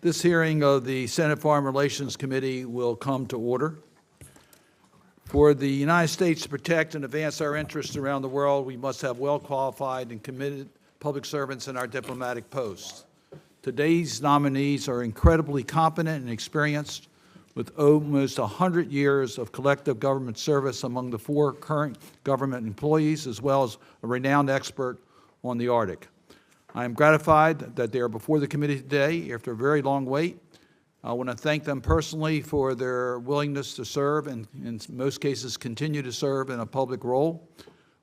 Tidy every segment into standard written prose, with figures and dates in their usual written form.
This hearing of the Senate Foreign Relations Committee will come to order. For the United States to protect and advance our interests around the world, we must have well-qualified and committed public servants in our diplomatic posts. Today's nominees are incredibly competent and experienced, with almost 100 years of collective government service among the 4 current government employees, as well as a renowned expert on the Arctic. I am gratified that they are before the committee today after a very long wait. I want to thank them personally for their willingness to serve and, in most cases, continue to serve in a public role.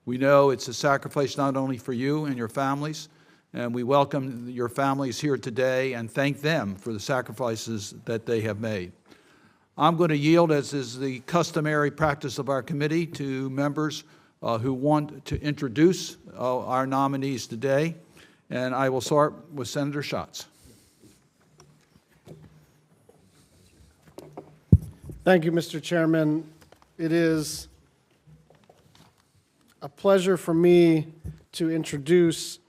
We know it's a sacrifice not only for you and your families, and we welcome your families here today and thank them for the sacrifices that they have made. I'm going to yield, as is the customary practice of our committee, to members who want to introduce our nominees today. And I will start with Senator Schatz. Thank you, Mr. Chairman. It is a pleasure for me to introduce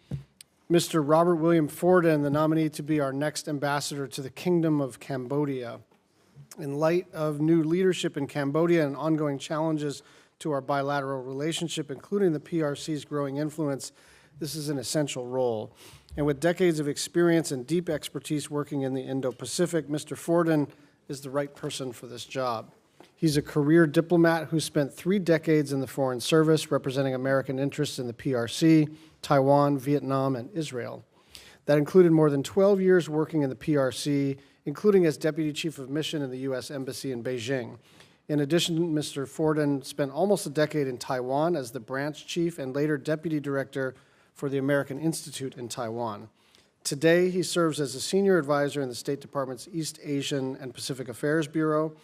Mr. Robert William Forden, the nominee to be our next ambassador to the Kingdom of Cambodia. In light of new leadership in Cambodia and ongoing challenges to our bilateral relationship, including the PRC's growing influence, this is an essential role. And with decades of experience and deep expertise working in the Indo-Pacific, Mr. Forden is the right person for this job. He's a career diplomat who spent 3 decades in the Foreign Service representing American interests in the PRC, Taiwan, Vietnam, and Israel. That included more than 12 years working in the PRC, including as Deputy Chief of Mission in the U.S. Embassy in Beijing. In addition, Mr. Forden spent almost a decade in Taiwan as the branch chief and later Deputy Director for the American Institute in Taiwan. Today, he serves as a senior advisor in the State Department's East Asian and Pacific Affairs Bureau,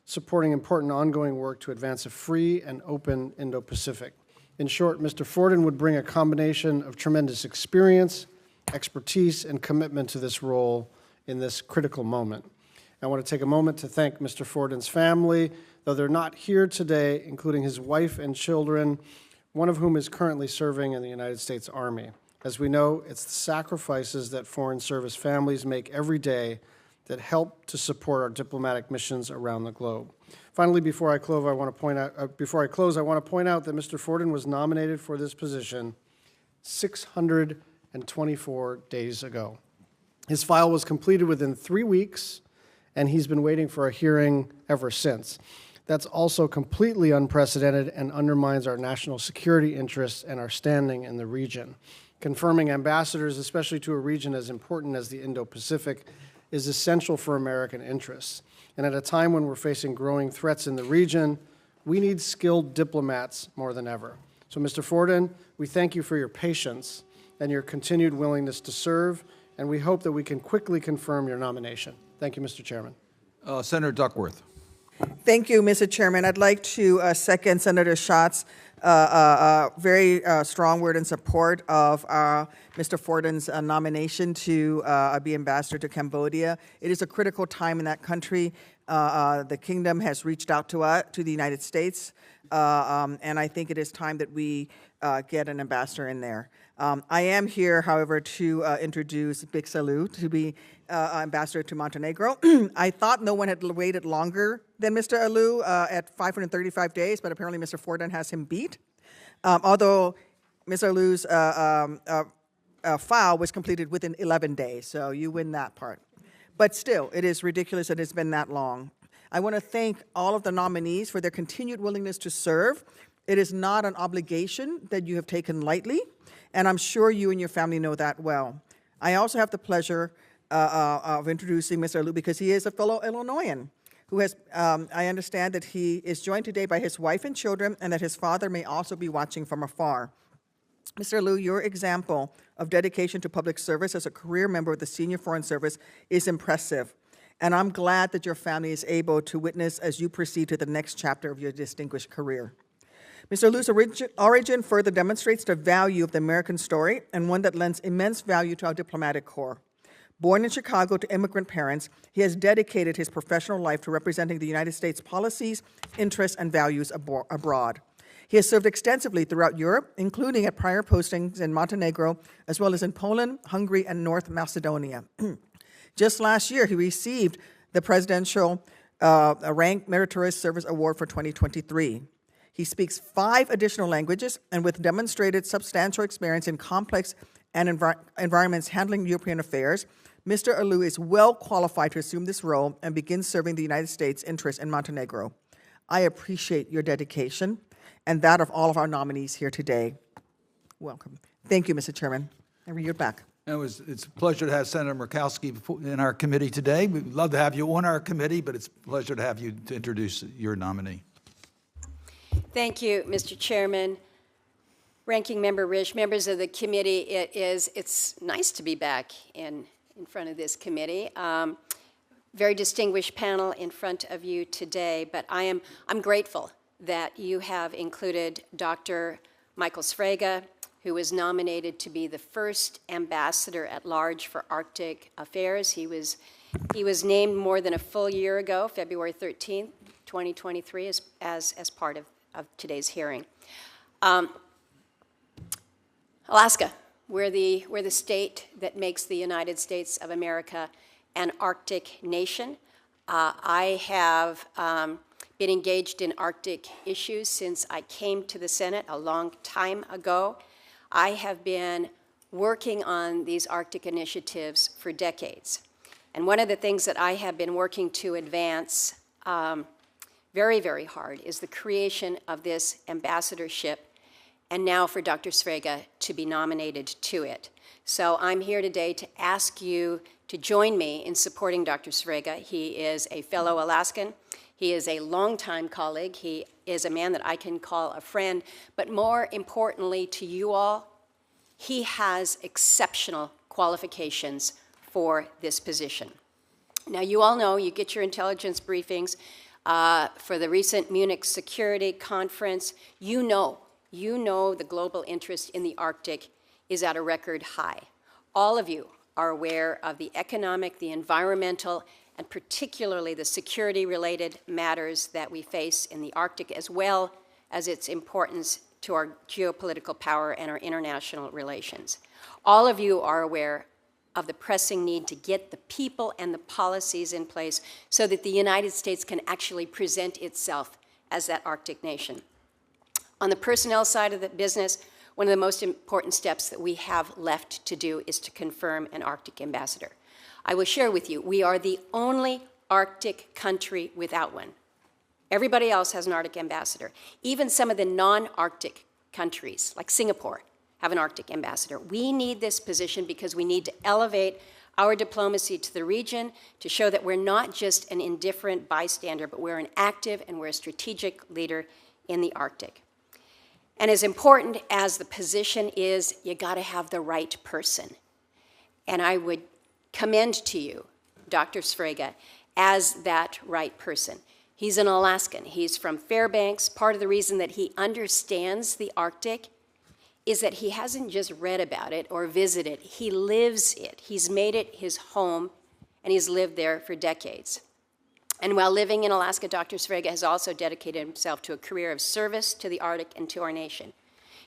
supporting important ongoing work to advance a free and open Indo-Pacific. In short, Mr. Forden would bring a combination of tremendous experience, expertise, and commitment to this role in this critical moment. I want to take a moment to thank Mr. Forden's family, though they're not here today, including his wife and children, one of whom is currently serving in the United States Army. As we know, it's the sacrifices that Foreign Service families make every day that help to support our diplomatic missions around the globe. Finally, before I close, I want to point out that Mr. Forden was nominated for this position 624 days ago. His file was completed within 3 weeks, and he's been waiting for a hearing ever since. That's also completely unprecedented and undermines our national security interests and our standing in the region. Confirming ambassadors, especially to a region as important as the Indo-Pacific, is essential for American interests. And at a time when we're facing growing threats in the region, we need skilled diplomats more than ever. So, Mr. Forden, we thank you for your patience and your continued willingness to serve, and we hope that we can quickly confirm your nomination. Thank you, Mr. Chairman. Senator Duckworth. Thank you, Mr. Chairman. I'd like to second Senator Schatz's very strong word in support of Mr. Forden's nomination to be ambassador to Cambodia. It is a critical time in that country. The kingdom has reached out to the United States, and I think it is time that we get an ambassador in there. I am here, however, to introduce Big Salu to be ambassador to Montenegro. I thought no one had waited longer than Mr. Alou at 535 days, but apparently Mr. Forden has him beat. Although Mr. Alou's file was completed within 11 days, so you win that part. But still, it is ridiculous that it's been that long. I want to thank all of the nominees for their continued willingness to serve. It is not an obligation that you have taken lightly, and I'm sure you and your family know that well. I also have the pleasure of introducing Mr. Alou because he is a fellow Illinoisan who has, I understand that he is joined today by his wife and children and that his father may also be watching from afar. Mr. Alou, your example of dedication to public service as a career member of the Senior Foreign Service is impressive, and I'm glad that your family is able to witness as you proceed to the next chapter of your distinguished career. Mr. Alou's origin further demonstrates the value of the American story and one that lends immense value to our diplomatic corps. Born in Chicago to immigrant parents, he has dedicated his professional life to representing the United States policies, interests, and values abroad. He has served extensively throughout Europe, including at prior postings in Montenegro, as well as in Poland, Hungary, and North Macedonia. Just last year, he received the Presidential Rank Meritorious Service Award for 2023. He speaks 5 additional languages, and with demonstrated substantial experience in complex and environments handling European affairs, Mr. Alou is well qualified to assume this role and begin serving the United States' interests in Montenegro. I appreciate your dedication and that of all of our nominees here today. Welcome. Thank you, Mr. Chairman. I yield back. It's a pleasure to have Senator Murkowski in our committee today. We'd love to have you on our committee, but it's a pleasure to have you to introduce your nominee. Thank you, Mr. Chairman. Ranking Member Risch, members of the committee, it's nice to be back in front of this committee. Very distinguished panel in front of you today, but I'm grateful that you have included Dr. Michael Sfraga, who was nominated to be the first ambassador at large for Arctic affairs. He was named more than a full year ago, February 13th, 2023, as part of today's hearing. Alaska, we're the state that makes the United States of America an Arctic nation. I have been engaged in Arctic issues since I came to the Senate a long time ago. I have been working on these Arctic initiatives for decades. And one of the things that I have been working to advance very, very hard is the creation of this ambassadorship, and now for Dr. Sfraga to be nominated to it. So I'm here today to ask you to join me in supporting Dr. Sfraga. He is a fellow Alaskan. He is a longtime colleague. He is a man that I can call a friend. But more importantly to you all, he has exceptional qualifications for this position. Now, you all know, you get your intelligence briefings for the recent Munich Security Conference. You know the global interest in the Arctic is at a record high. All of you are aware of the economic, the environmental, and particularly the security-related matters that we face in the Arctic, as well as its importance to our geopolitical power and our international relations. All of you are aware of the pressing need to get the people and the policies in place so that the United States can actually present itself as that Arctic nation. On the personnel side of the business, one of the most important steps that we have left to do is to confirm an Arctic ambassador. I will share with you, we are the only Arctic country without one. Everybody else has an Arctic ambassador. Even some of the non-Arctic countries, like Singapore, have an Arctic ambassador. We need this position because we need to elevate our diplomacy to the region to show that we're not just an indifferent bystander, but we're an active and we're a strategic leader in the Arctic. And as important as the position is, you got to have the right person. And I would commend to you Dr. Sfraga as that right person. He's an Alaskan. He's from Fairbanks. Part of the reason that he understands the Arctic is that he hasn't just read about it or visited. He lives it. He's made it his home, and he's lived there for decades. And while living in Alaska, Dr. Sfraga has also dedicated himself to a career of service to the Arctic and to our nation.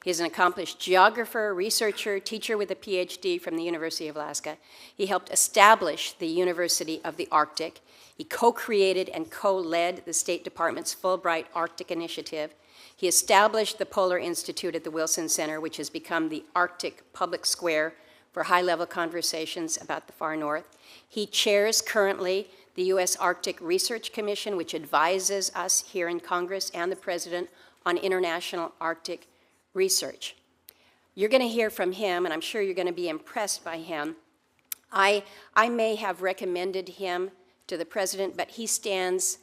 He's an accomplished geographer, researcher, teacher with a PhD from the University of Alaska. He helped establish the University of the Arctic. He co-created and co-led the State Department's Fulbright Arctic Initiative. He established the Polar Institute at the Wilson Center, which has become the Arctic Public Square for high-level conversations about the far north. He chairs currently the U.S. Arctic Research Commission, which advises us here in Congress and the President on international Arctic research. You're going to hear from him, and I'm sure you're going to be impressed by him. I may have recommended him to the President, but he stands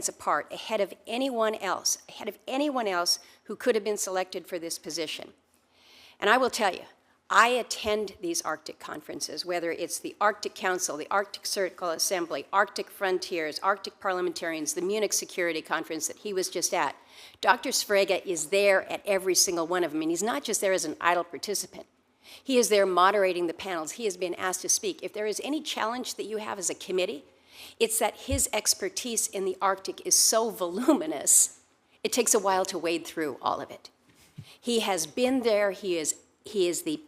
apart ahead of anyone else who could have been selected for this position. And I will tell you, I attend these Arctic conferences, whether it's the Arctic Council, the Arctic Circle Assembly, Arctic Frontiers, Arctic Parliamentarians, the Munich Security Conference that he was just at. Dr. Sfraga is there at every single one of them, and he's not just there as an idle participant. He is there moderating the panels. He has been asked to speak. If there is any challenge that you have as a committee, it's that his expertise in the Arctic is so voluminous, it takes a while to wade through all of it. He has been there. He is the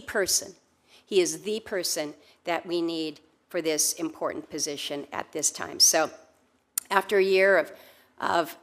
person that we need for this important position at this time. So after a year of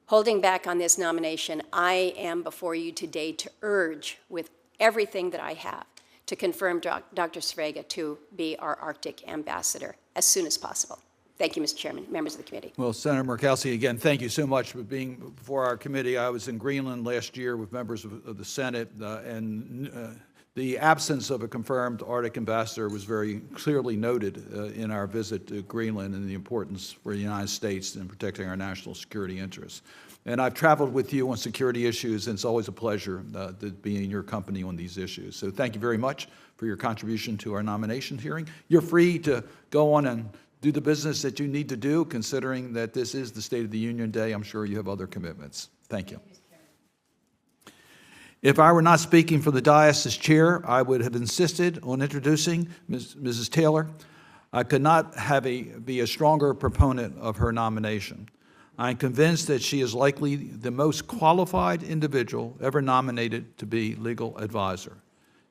holding back on this nomination, I am before you today to urge with everything that I have to confirm Dr. Svrega to be our Arctic ambassador as soon as possible. Thank you, Mr. Chairman, members of the committee. Well, Senator Murkowski, again, thank you so much for being before our committee. I was in Greenland last year with members of the Senate, and the absence of a confirmed Arctic ambassador was very clearly noted in our visit to Greenland and the importance for the United States in protecting our national security interests. And I've traveled with you on security issues, and it's always a pleasure to be in your company on these issues. So thank you very much for your contribution to our nomination hearing. You're free to go on and do the business that you need to do, considering that this is the State of the Union Day. I'm sure you have other commitments. Thank you. If I were not speaking for the diocese chair, I would have insisted on introducing Mrs. Taylor. I could not be a stronger proponent of her nomination. I'm convinced that she is likely the most qualified individual ever nominated to be legal advisor,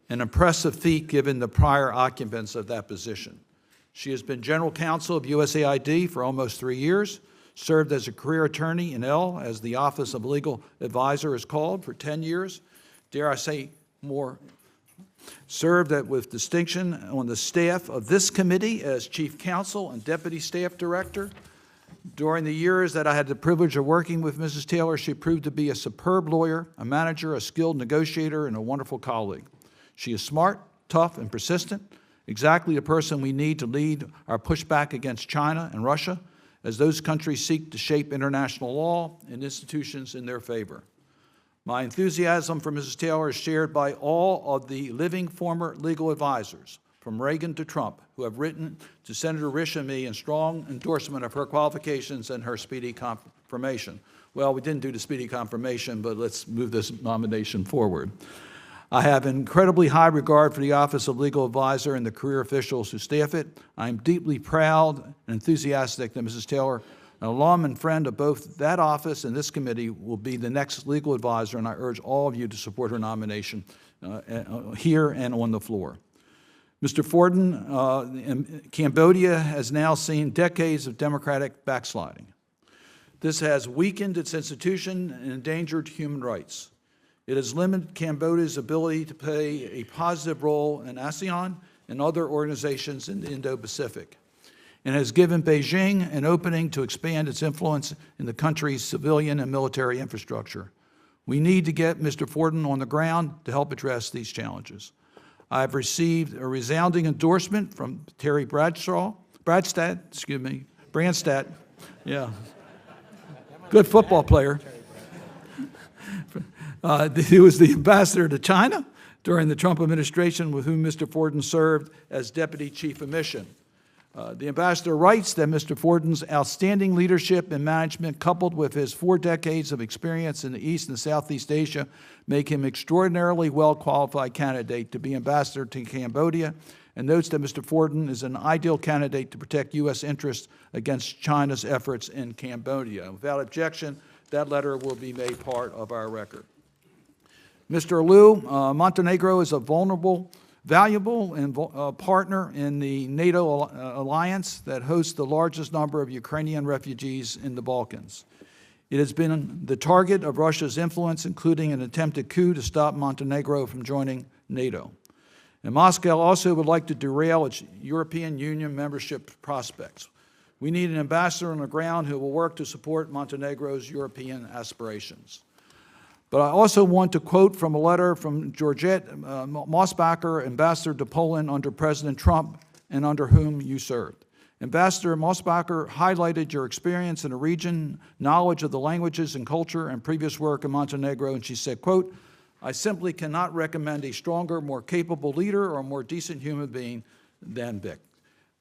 an impressive feat given the prior occupants of that position. She has been general counsel of USAID for almost 3 years, served as a career attorney in as the Office of Legal Advisor is called, for 10 years. Dare I say more, served with distinction on the staff of this committee as chief counsel and deputy staff director. During the years that I had the privilege of working with Mrs. Taylor, she proved to be a superb lawyer, a manager, a skilled negotiator, and a wonderful colleague. She is smart, tough, and persistent, exactly the person we need to lead our pushback against China and Russia as those countries seek to shape international law and institutions in their favor. My enthusiasm for Mrs. Taylor is shared by all of the living former legal advisors, from Reagan to Trump, who have written to Senator Risch and me in strong endorsement of her qualifications and her speedy confirmation. Well, we didn't do the speedy confirmation, but let's move this nomination forward. I have incredibly high regard for the Office of Legal Advisor and the career officials who staff it. I'm deeply proud and enthusiastic that Mrs. Taylor, an alum and friend of both that office and this committee, will be the next legal advisor, and I urge all of you to support her nomination here and on the floor. Mr. Forden, Cambodia has now seen decades of democratic backsliding. This has weakened its institution and endangered human rights. It has limited Cambodia's ability to play a positive role in ASEAN and other organizations in the Indo-Pacific, and has given Beijing an opening to expand its influence in the country's civilian and military infrastructure. We need to get Mr. Forden on the ground to help address these challenges. I've received a resounding endorsement from Terry Branstad, yeah, good football player. He was the ambassador to China during the Trump administration, with whom Mr. Forden served as deputy chief of mission. The ambassador writes that Mr. Forden's outstanding leadership and management, coupled with his 4 decades of experience in the East and Southeast Asia, make him extraordinarily well-qualified candidate to be ambassador to Cambodia, and notes that Mr. Forden is an ideal candidate to protect U.S. interests against China's efforts in Cambodia. Without objection, that letter will be made part of our record. Mr. Liu, Montenegro is a valuable partner in the NATO alliance that hosts the largest number of Ukrainian refugees in the Balkans. It has been the target of Russia's influence, including an attempted coup to stop Montenegro from joining NATO. And Moscow also would like to derail its European Union membership prospects. We need an ambassador on the ground who will work to support Montenegro's European aspirations. But I also want to quote from a letter from Georgette Mosbacher, ambassador to Poland under President Trump, and under whom you served. Ambassador Mosbacher highlighted your experience in the region, knowledge of the languages and culture, and previous work in Montenegro, and she said, quote, "I simply cannot recommend a stronger, more capable leader or a more decent human being than Vic."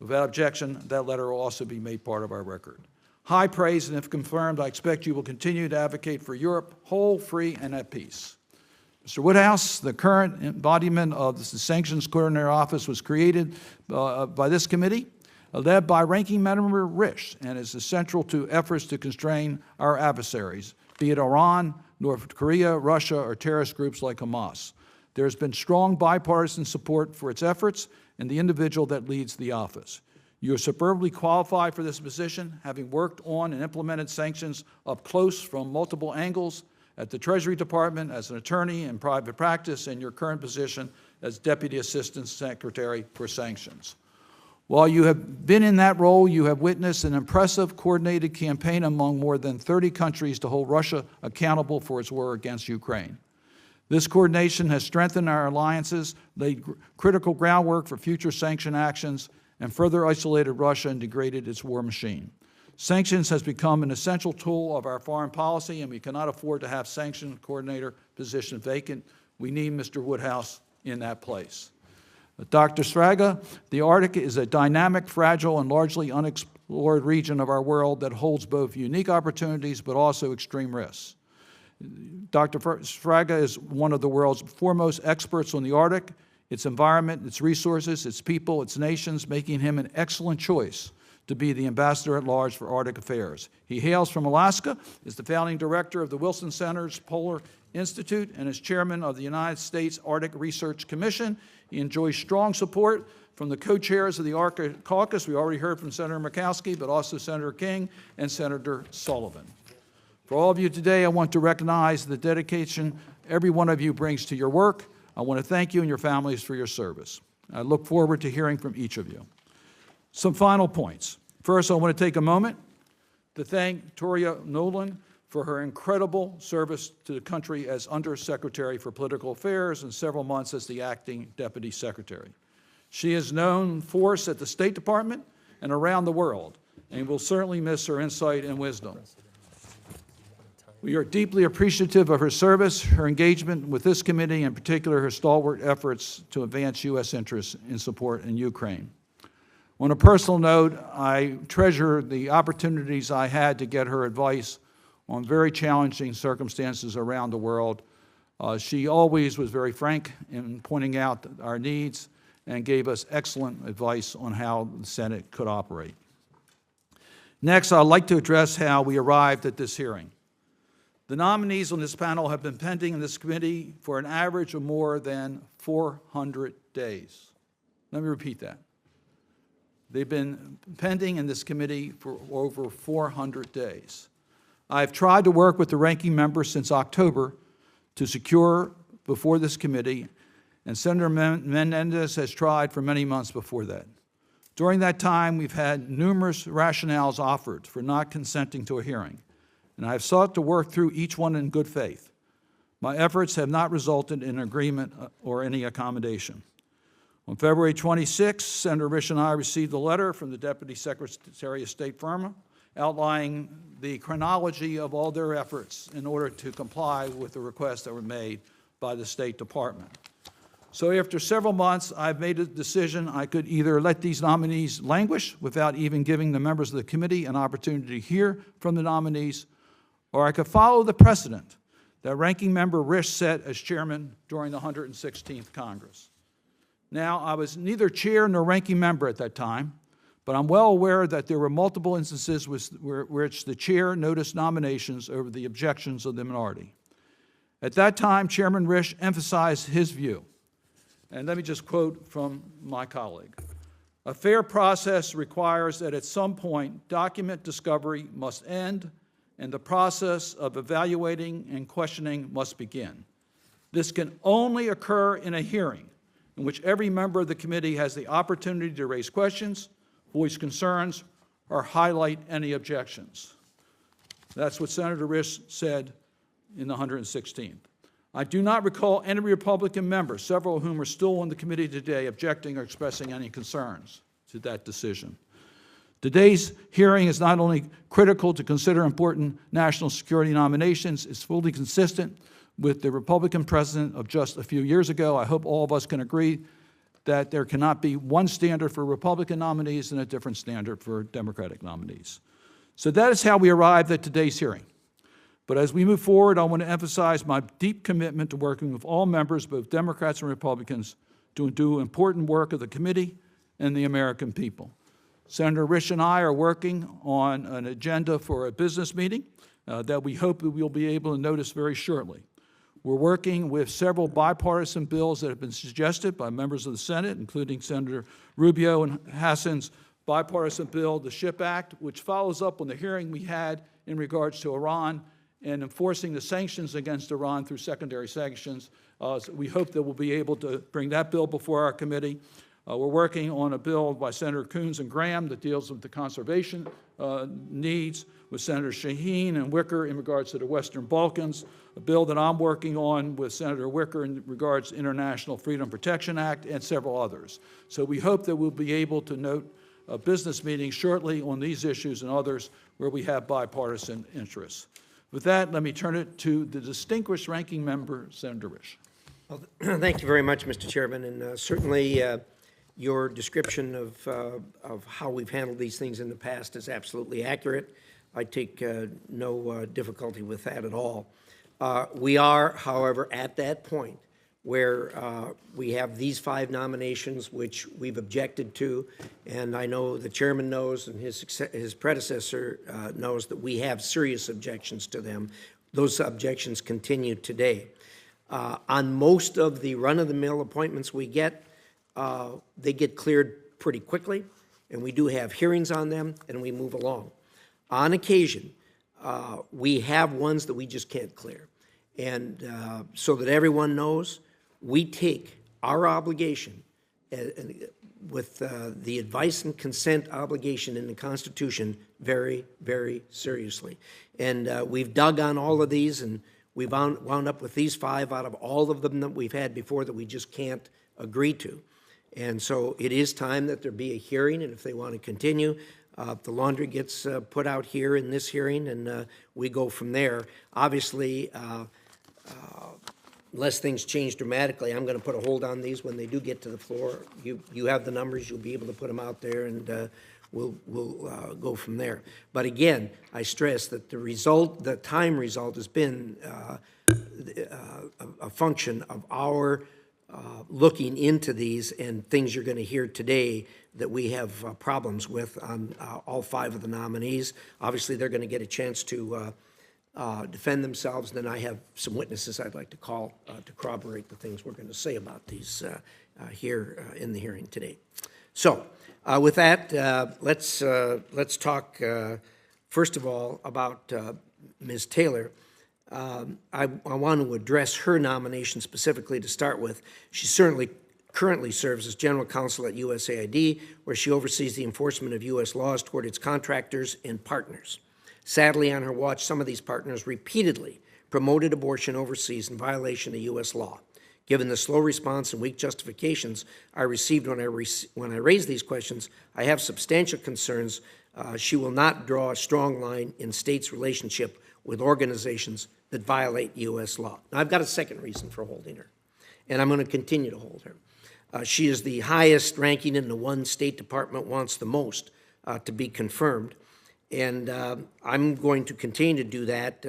Without objection, that letter will also be made part of our record. High praise, and if confirmed, I expect you will continue to advocate for Europe whole, free, and at peace. Mr. Woodhouse, the current embodiment of the Sanctions Coordinator Office was created by this committee, led by Ranking Member Risch, and is essential to efforts to constrain our adversaries, be it Iran, North Korea, Russia, or terrorist groups like Hamas. There has been strong bipartisan support for its efforts and the individual that leads the office. You are superbly qualified for this position, having worked on and implemented sanctions up close from multiple angles at the Treasury Department, as an attorney in private practice, and your current position as Deputy Assistant Secretary for Sanctions. While you have been in that role, you have witnessed an impressive coordinated campaign among more than 30 countries to hold Russia accountable for its war against Ukraine. This coordination has strengthened our alliances, laid critical groundwork for future sanction actions, and further isolated Russia and degraded its war machine. Sanctions has become an essential tool of our foreign policy, and we cannot afford to have sanction coordinator position vacant. We need Mr. Woodhouse in that place. Dr. Sraga, the Arctic is a dynamic, fragile, and largely unexplored region of our world that holds both unique opportunities but also extreme risks. Dr. Sraga is one of the world's foremost experts on the Arctic, its environment, its resources, its people, its nations, making him an excellent choice to be the Ambassador at Large for Arctic Affairs. He hails from Alaska, is the founding director of the Wilson Center's Polar Institute, and is chairman of the United States Arctic Research Commission. He enjoys strong support from the co-chairs of the Arctic Caucus. We already heard from Senator Murkowski, but also Senator King and Senator Sullivan. For all of you today, I want to recognize the dedication every one of you brings to your work. I want to thank you and your families for your service. I look forward to hearing from each of you. Some final points. First, I want to take a moment to thank Toria Nolan for her incredible service to the country as Undersecretary for Political Affairs and several months as the acting Deputy Secretary. She is known force at the State Department and around the world, and we'll certainly miss her insight and wisdom. We are deeply appreciative of her service, her engagement with this committee, in particular her stalwart efforts to advance U.S. interests in support in Ukraine. On a personal note, I treasure the opportunities I had to get her advice on very challenging circumstances around the world. She always was very frank in pointing out our needs and gave us excellent advice on how the Senate could operate. Next, I'd like to address how we arrived at this hearing. The nominees on this panel have been pending in this committee for an average of more than 400 days. Let me repeat that. They've been pending in this committee for over 400 days. I've tried to work with the ranking member since October to secure before this committee, and Senator Menendez has tried for many months before that. During that time, we've had numerous rationales offered for not consenting to a hearing, and I've sought to work through each one in good faith. My efforts have not resulted in agreement or any accommodation. On February 26, Senator Risch and I received a letter from the Deputy Secretary of State Firma outlining the chronology of all their efforts in order to comply with the requests that were made by the State Department. So after several months, I've made a decision I could either let these nominees languish without even giving the members of the committee an opportunity to hear from the nominees, or I could follow the precedent that Ranking Member Risch set as chairman during the 116th Congress. Now, I was neither chair nor ranking member at that time, but I'm well aware that there were multiple instances which the chair noticed nominations over the objections of the minority. At that time, Chairman Risch emphasized his view, and let me just quote from my colleague. A fair process requires that at some point, document discovery must end and the process of evaluating and questioning must begin. This can only occur in a hearing in which every member of the committee has the opportunity to raise questions, voice concerns, or highlight any objections. That's what Senator Risch said in the 116th. I do not recall any Republican members, several of whom are still on the committee today, objecting or expressing any concerns to that decision. Today's hearing is not only critical to consider important national security nominations, it's fully consistent with the Republican president of just a few years ago. I hope all of us can agree that there cannot be one standard for Republican nominees and a different standard for Democratic nominees. So that is how we arrived at today's hearing. But as we move forward, I want to emphasize my deep commitment to working with all members, both Democrats and Republicans, to do important work of the committee and the American people. Senator Risch and I are working on an agenda for a business meeting that we hope that we'll be able to notice very shortly. We're working with several bipartisan bills that have been suggested by members of the Senate, including Senator Rubio and Hassan's bipartisan bill, the SHIP Act, which follows up on the hearing we had in regards to Iran and enforcing the sanctions against Iran through secondary sanctions. So we hope that we'll be able to bring that bill before our committee. We're working on a bill by Senator Coons and Graham that deals with the conservation needs, with Senator Shaheen and Wicker in regards to the Western Balkans, a bill that I'm working on with Senator Wicker in regards to International Freedom Protection Act, and several others. So we hope that we'll be able to note a business meeting shortly on these issues and others where we have bipartisan interests. With that, let me turn it to the distinguished ranking member, Senator Risch. Well, thank you very much, Mr. Chairman, and certainly your description of how we've handled these things in the past is absolutely accurate. I take no difficulty with that at all. We are, however, at that point where we have these 5 nominations which we've objected to, and I know the chairman knows and his predecessor knows that we have serious objections to them. Those objections continue today. On most of the run-of-the-mill appointments we get, they get cleared pretty quickly, and we do have hearings on them, and we move along. On occasion, we have ones that we just can't clear. And so that everyone knows, we take our obligation with the advice and consent obligation in the Constitution very, very seriously. And we've dug on all of these, and we've wound up with these 5 out of all of them that we've had before that we just can't agree to. And so it is time that there be a hearing, and if they want to continue, the laundry gets put out here in this hearing, and we go from there. Obviously, unless things change dramatically, I'm going to put a hold on these when they do get to the floor. You have the numbers, you'll be able to put them out there, and we'll go from there. But again, I stress that the time result has been a function of our looking into these and things you're going to hear today that we have problems with on all 5 of the nominees. Obviously, they're going to get a chance to defend themselves. Then I have some witnesses I'd like to call to corroborate the things we're going to say about these here in the hearing today. So with that, let's talk first of all about Ms. Taylor. I want to address her nomination specifically to start with. She certainly currently serves as general counsel at USAID, where she oversees the enforcement of U.S. laws toward its contractors and partners. Sadly, on her watch, some of these partners repeatedly promoted abortion overseas in violation of U.S. law. Given the slow response and weak justifications I received when I raised these questions, I have substantial concerns she will not draw a strong line in states' relationship with organizations that violate U.S. law. Now, I've got a second reason for holding her, and I'm going to continue to hold her. She is the highest ranking in the one State Department wants the most to be confirmed, and I'm going to continue to do that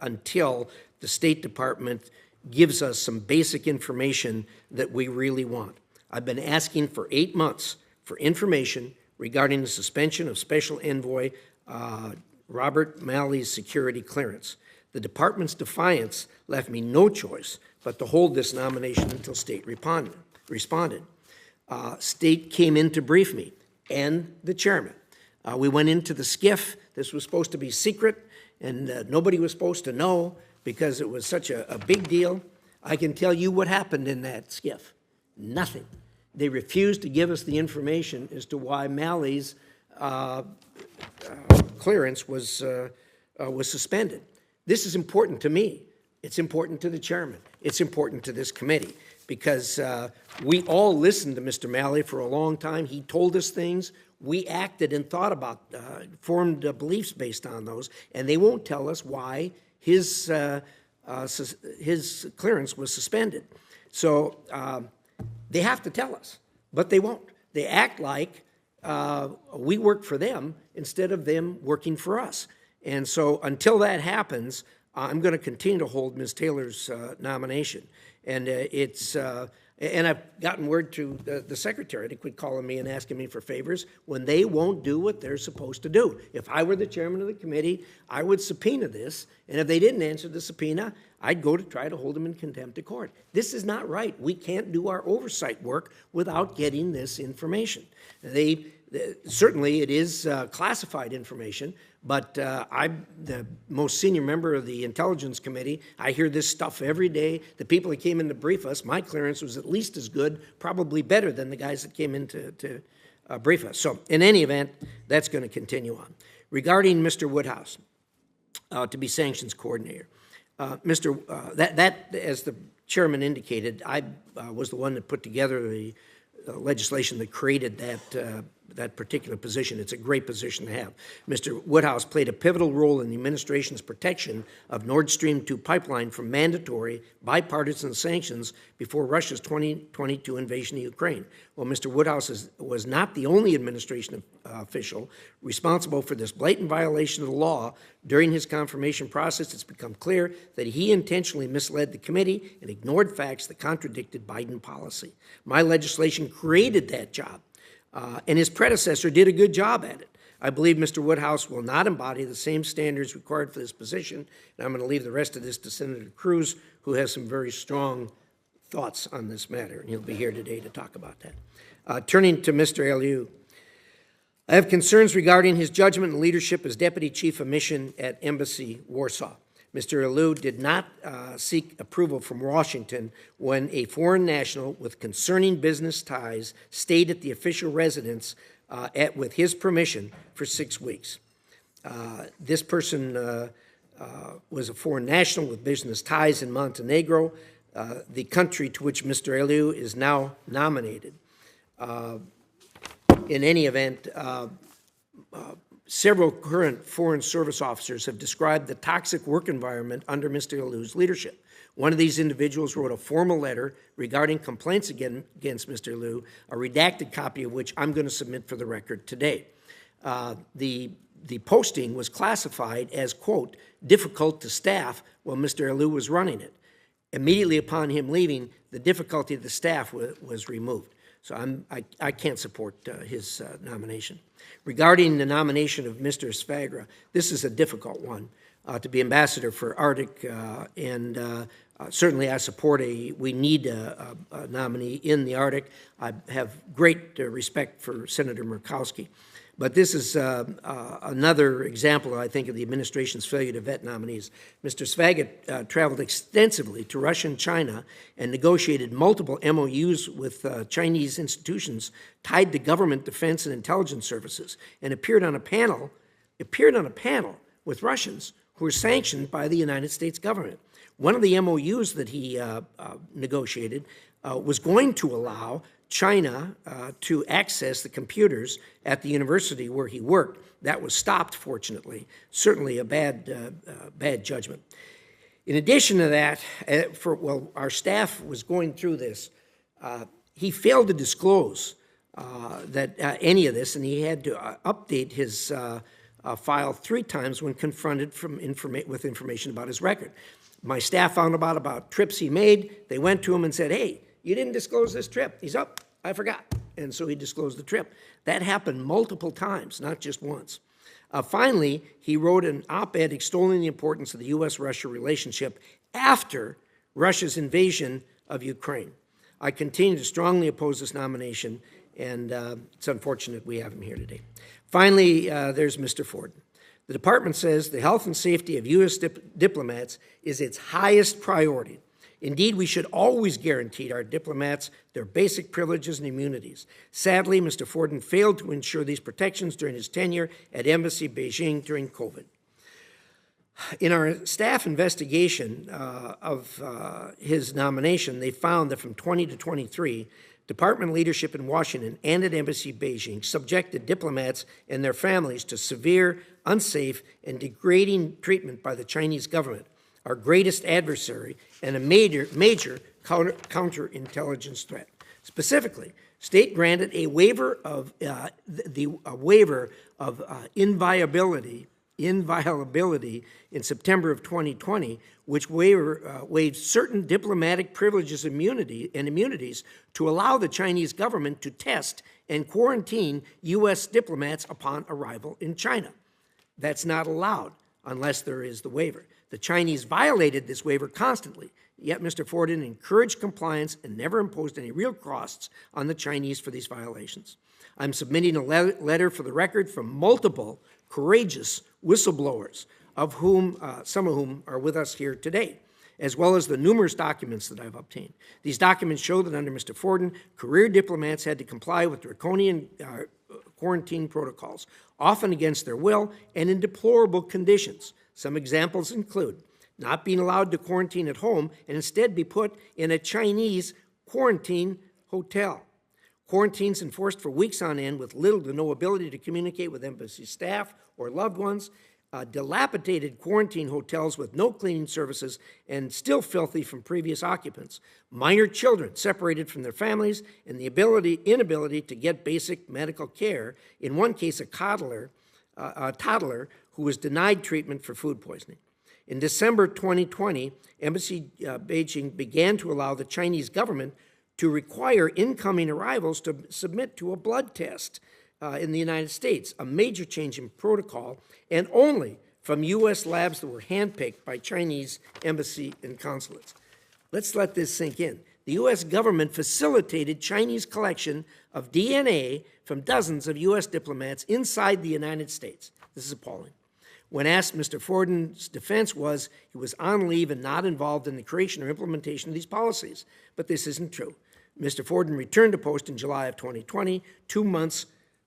until the State Department gives us some basic information that we really want. I've been asking for 8 months for information regarding the suspension of Special Envoy Robert Malley's security clearance. The department's defiance left me no choice but to hold this nomination until State responded. State came in to brief me and the chairman. We went into the SCIF. This was supposed to be secret, and nobody was supposed to know because it was such a big deal. I can tell you what happened in that SCIF. Nothing. They refused to give us the information as to why Malley's clearance was suspended. This is important to me. It's important to the chairman. It's important to this committee because we all listened to Mr. Malley for a long time. He told us things. We acted and thought about, formed beliefs based on those, and they won't tell us why his clearance was suspended. So they have to tell us, but they won't. They act like we work for them instead of them working for us. And so until that happens, I'm going to continue to hold Ms. Taylor's nomination. And and I've gotten word to the secretary to quit calling me and asking me for favors when they won't do what they're supposed to do. If I were the chairman of the committee, I would subpoena this. And if they didn't answer the subpoena, I'd go to try to hold him in contempt of court. This is not right. We can't do our oversight work without getting this information. Certainly it is classified information, but I'm the most senior member of the Intelligence Committee. I hear this stuff every day. The people that came in to brief us, my clearance was at least as good, probably better than the guys that came in to brief us. So in any event, that's going to continue on. Regarding Mr. Woodhouse, to be sanctions coordinator, that as the chairman indicated, I was the one that put together the legislation that created that particular position. It's a great position to have. Mr. Woodhouse played a pivotal role in the administration's protection of Nord Stream 2 pipeline from mandatory bipartisan sanctions before Russia's 2022 invasion of Ukraine. Well, Mr. Woodhouse was not the only administration official responsible for this blatant violation of the law. During his confirmation process, it's become clear that he intentionally misled the committee and ignored facts that contradicted Biden policy. My legislation created that job. And his predecessor did a good job at it. I believe Mr. Woodhouse will not embody the same standards required for this position, and I'm going to leave the rest of this to Senator Cruz, who has some very strong thoughts on this matter, and he'll be here today to talk about that. Turning to Mr. Aliu, I have concerns regarding his judgment and leadership as Deputy Chief of Mission at Embassy Warsaw. Mr. Aliu did not seek approval from Washington when a foreign national with concerning business ties stayed at the official residence with his permission for 6 weeks. This person was a foreign national with business ties in Montenegro, the country to which Mr. Aliu is now nominated. In any event, several current Foreign Service officers have described the toxic work environment under Mr. Aliu's leadership. One of these individuals wrote a formal letter regarding complaints against Mr. Aliu, a redacted copy of which I'm going to submit for the record today. The posting was classified as, quote, difficult to staff while Mr. Aliu was running it. Immediately upon him leaving, the difficulty of the staff was removed. So I can't support his nomination. Regarding the nomination of Mr. Svagra, this is a difficult one to be ambassador for Arctic, and certainly I support we need a nominee in the Arctic. I have great respect for Senator Murkowski. But this is another example, I think, of the administration's failure to vet nominees. Mr. Svaga traveled extensively to Russia and China and negotiated multiple MOUs with Chinese institutions tied to government, defense, and intelligence services, and appeared on a panel with Russians who were sanctioned by the United States government. One of the MOUs that he negotiated was going to allow China to access the computers at the university where he worked. That was stopped, fortunately. Certainly a bad judgment. In addition to that, our staff was going through this. He failed to disclose that any of this, and he had to update his file 3 times when confronted with information about his record. My staff found about trips he made. They went to him and said, hey, you didn't disclose this trip. He's up. I forgot. And so he disclosed the trip. That happened multiple times, not just once. Finally, he wrote an op-ed extolling the importance of the U.S.-Russia relationship after Russia's invasion of Ukraine. I continue to strongly oppose this nomination, and it's unfortunate we have him here today. Finally, there's Mr. Ford. The department says the health and safety of U.S. diplomats is its highest priority. Indeed, we should always guarantee our diplomats their basic privileges and immunities. Sadly, Mr. Forden failed to ensure these protections during his tenure at Embassy Beijing during COVID. In our staff investigation of his nomination, they found that from 20 to 23, department leadership in Washington and at Embassy Beijing subjected diplomats and their families to severe, unsafe, and degrading treatment by the Chinese government, our greatest adversary and a major counterintelligence threat. Specifically, state granted a waiver of inviolability in September of 2020, which waived certain diplomatic privileges and immunities to allow the Chinese government to test and quarantine U.S. diplomats upon arrival in China. That's not allowed unless there is the waiver. The Chinese violated this waiver constantly, yet Mr. Forden encouraged compliance and never imposed any real costs on the Chinese for these violations. I'm submitting a letter for the record from multiple courageous whistleblowers, of whom, some of whom are with us here today, as well as the numerous documents that I've obtained. These documents show that under Mr. Forden, career diplomats had to comply with draconian quarantine protocols, often against their will and in deplorable conditions. Some examples include not being allowed to quarantine at home and instead be put in a Chinese quarantine hotel. Quarantines enforced for weeks on end with little to no ability to communicate with embassy staff or loved ones. Dilapidated quarantine hotels with no cleaning services and still filthy from previous occupants. Minor children separated from their families and the inability to get basic medical care. In one case, a toddler who was denied treatment for food poisoning. In December 2020, Embassy Beijing began to allow the Chinese government to require incoming arrivals to submit to a blood test in the United States, a major change in protocol, and only from U.S. labs that were handpicked by Chinese embassy and consulates. Let's let this sink in. The U.S. government facilitated Chinese collection of DNA from dozens of U.S. diplomats inside the United States. This is appalling. When asked, Mr. Forden's defense was he was on leave and not involved in the creation or implementation of these policies. But this isn't true. Mr. Forden returned to post in July of 2020, 2 months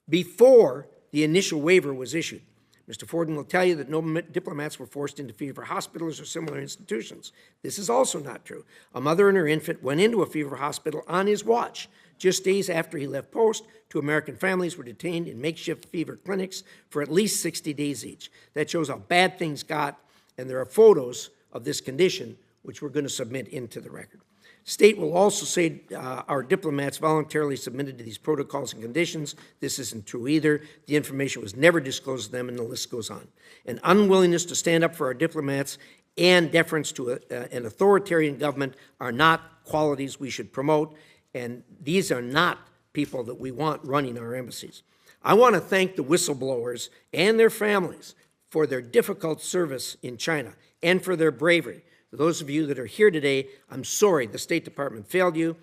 before the initial waiver was issued. Mr. Forden will tell you that no diplomats were forced into fever hospitals or similar institutions. This is also not true. A mother and her infant went into a fever hospital on his watch. Just days after he left post, 2 American families were detained in makeshift fever clinics for at least 60 days each. That shows how bad things got, and there are photos of this condition, which we're going to submit into the record. State will also say our diplomats voluntarily submitted to these protocols and conditions. This isn't true either. The information was never disclosed to them, and the list goes on. An unwillingness to stand up for our diplomats and deference to an authoritarian government are not qualities we should promote, and these are not people that we want running our embassies. I want to thank the whistleblowers and their families for their difficult service in China and for their bravery. For those of you that are here today, I'm sorry the State Department failed you.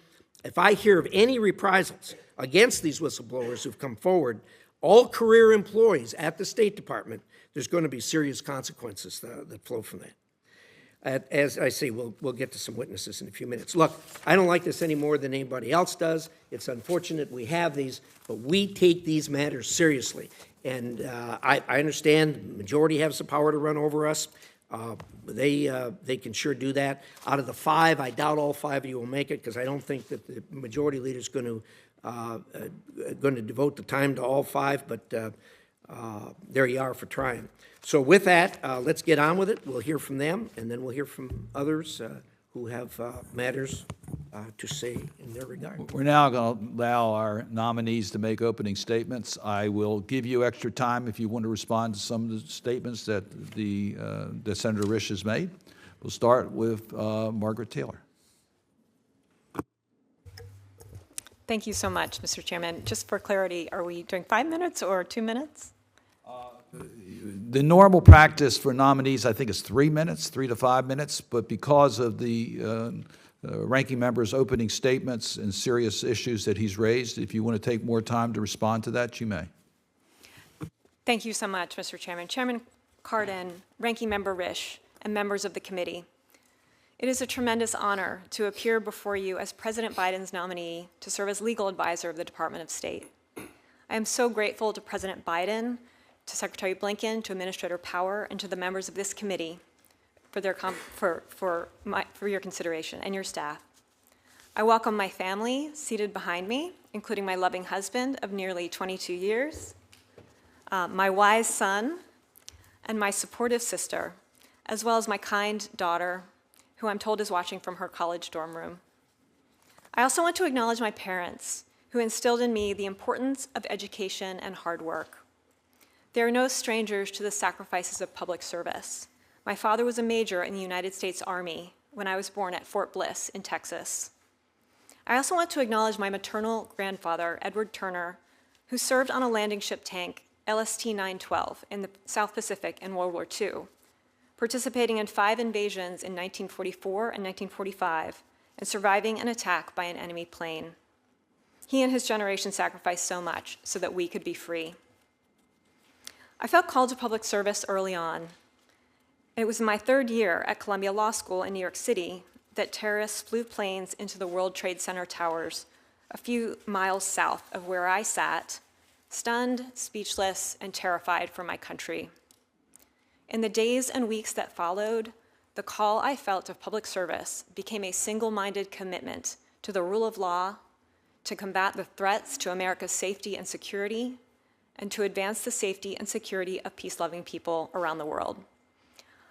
If I hear of any reprisals against these whistleblowers who've come forward, all career employees at the State Department, there's going to be serious consequences that flow from that. As I say, we'll get to some witnesses in a few minutes. Look, I don't like this any more than anybody else does. It's unfortunate we have these, but we take these matters seriously. And I understand the majority has the power to run over us. They can sure do that. Out of the 5, I doubt all 5 of you will make it because I don't think that the majority leader is going to devote the time to all 5. But there you are for trying. So with that, let's get on with it. We'll hear from them, and then we'll hear from others who have matters to say in their regard. We're now going to allow our nominees to make opening statements. I will give you extra time if you want to respond to some of the statements that that Senator Risch has made. We'll start with Margaret Taylor. Thank you so much, Mr. Chairman. Just for clarity, are we doing 5 minutes or 2 minutes? The normal practice for nominees, I think, is 3 minutes, 3 to 5 minutes, but because of the ranking member's opening statements and serious issues that he's raised, if you want to take more time to respond to that, you may. Thank you so much, Mr. Chairman. Chairman Cardin, Ranking Member Risch, and members of the committee. It is a tremendous honor to appear before you as President Biden's nominee to serve as legal advisor of the Department of State. I am so grateful to President Biden, to Secretary Blinken, to Administrator Power, and to the members of this committee for your consideration and your staff. I welcome my family seated behind me, including my loving husband of nearly 22 years, my wise son, and my supportive sister, as well as my kind daughter, who I'm told is watching from her college dorm room. I also want to acknowledge my parents, who instilled in me the importance of education and hard work. They are no strangers to the sacrifices of public service. My father was a major in the United States Army when I was born at Fort Bliss in Texas. I also want to acknowledge my maternal grandfather, Edward Turner, who served on a landing ship tank, LST-912, in the South Pacific in World War II. participating in 5 invasions in 1944 and 1945, and surviving an attack by an enemy plane. He and his generation sacrificed so much so that we could be free. I felt called to public service early on. It was in my 3rd year at Columbia Law School in New York City that terrorists flew planes into the World Trade Center towers a few miles south of where I sat, stunned, speechless, and terrified for my country. In the days and weeks that followed, the call I felt of public service became a single-minded commitment to the rule of law, to combat the threats to America's safety and security, and to advance the safety and security of peace-loving people around the world.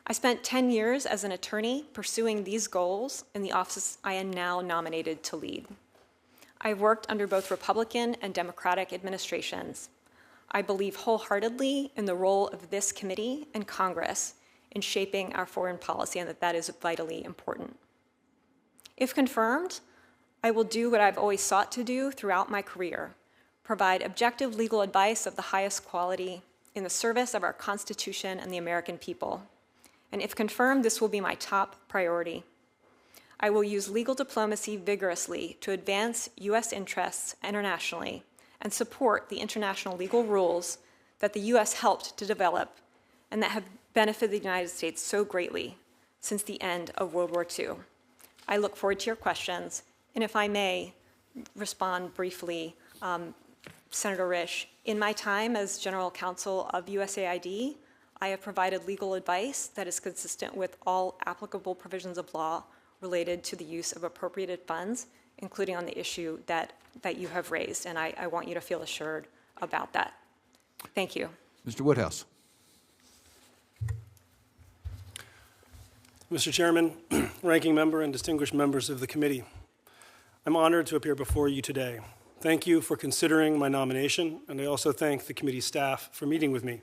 I spent 10 years as an attorney pursuing these goals in the office I am now nominated to lead. I've worked under both Republican and Democratic administrations. I believe wholeheartedly in the role of this committee and Congress in shaping our foreign policy, and that is vitally important. If confirmed, I will do what I've always sought to do throughout my career: provide objective legal advice of the highest quality in the service of our Constitution and the American people. And if confirmed, this will be my top priority. I will use legal diplomacy vigorously to advance U.S. interests internationally and support the international legal rules that the U.S. helped to develop and that have benefited the United States so greatly since the end of World War II. I look forward to your questions, and if I may respond briefly, Senator Risch, in my time as General Counsel of USAID, I have provided legal advice that is consistent with all applicable provisions of law related to the use of appropriated funds, including on the issue that you have raised, and I want you to feel assured about that. Thank you. Mr. Woodhouse. Mr. Chairman, Ranking Member, and distinguished members of the committee, I'm honored to appear before you today. Thank you for considering my nomination, and I also thank the committee staff for meeting with me.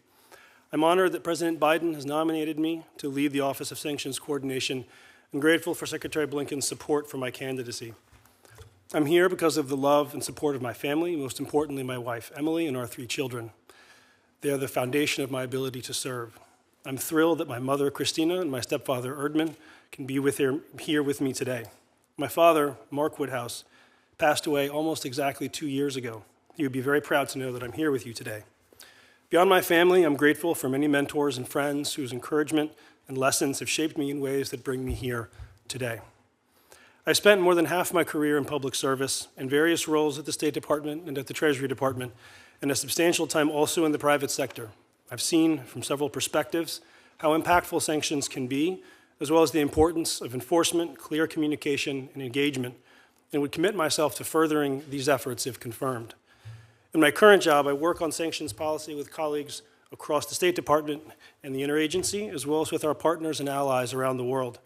I'm honored that President Biden has nominated me to lead the Office of Sanctions Coordination, and grateful for Secretary Blinken's support for my candidacy. I'm here because of the love and support of my family, most importantly my wife, Emily, and our 3 children. They are the foundation of my ability to serve. I'm thrilled that my mother, Christina, and my stepfather, Erdman, can be here with me today. My father, Mark Woodhouse, passed away almost exactly 2 years ago. He would be very proud to know that I'm here with you today. Beyond my family, I'm grateful for many mentors and friends whose encouragement and lessons have shaped me in ways that bring me here today. I spent more than half my career in public service in various roles at the State Department and at the Treasury Department, and a substantial time also in the private sector. I've seen from several perspectives how impactful sanctions can be, as well as the importance of enforcement, clear communication, and engagement, and would commit myself to furthering these efforts if confirmed. In my current job, I work on sanctions policy with colleagues across the State Department and the interagency, as well as with our partners and allies around the world.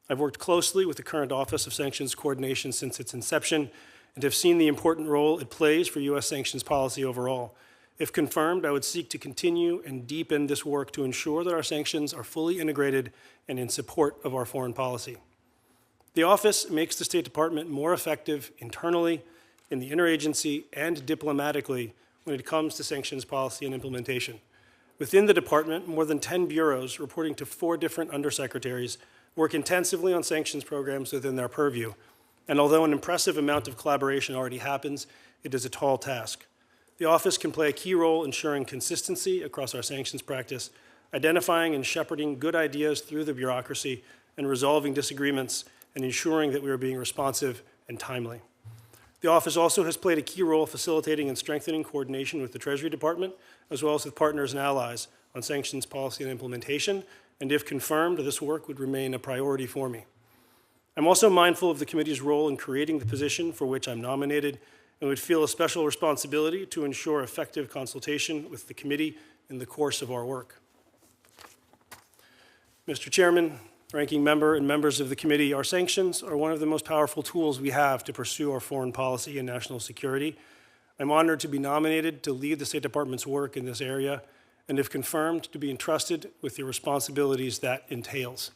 I've worked closely with the current Office of Sanctions Coordination since its inception and have seen the important role it plays for U.S. sanctions policy overall. If confirmed, I would seek to continue and deepen this work to ensure that our sanctions are fully integrated and in support of our foreign policy. The office makes the State Department more effective internally, in the interagency, and diplomatically when it comes to sanctions policy and implementation. Within the department, more than 10 bureaus reporting to 4 different undersecretaries work intensively on sanctions programs within their purview. And although an impressive amount of collaboration already happens, it is a tall task. The office can play a key role ensuring consistency across our sanctions practice, identifying and shepherding good ideas through the bureaucracy, and resolving disagreements and ensuring that we are being responsive and timely. The office also has played a key role facilitating and strengthening coordination with the Treasury Department, as well as with partners and allies on sanctions policy and implementation, and if confirmed, this work would remain a priority for me. I'm also mindful of the committee's role in creating the position for which I'm nominated, and would feel a special responsibility to ensure effective consultation with the committee in the course of our work. Mr. Chairman, Ranking Member, and members of the committee, our sanctions are one of the most powerful tools we have to pursue our foreign policy and national security. I'm honored to be nominated to lead the State Department's work in this area, and if confirmed, to be entrusted with the responsibilities that entails.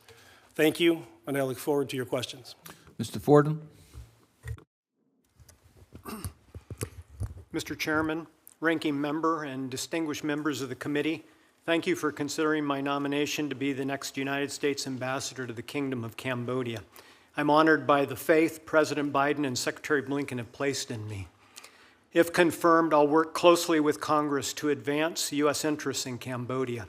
Thank you, and I look forward to your questions. Mr. Forden. Mr. Chairman, Ranking Member, and distinguished members of the committee, Thank you for considering my nomination to be the next United States Ambassador to the Kingdom of Cambodia. I'm honored by the faith President Biden and Secretary Blinken have placed in me. If confirmed, I'll work closely with Congress to advance U.S. interests in Cambodia.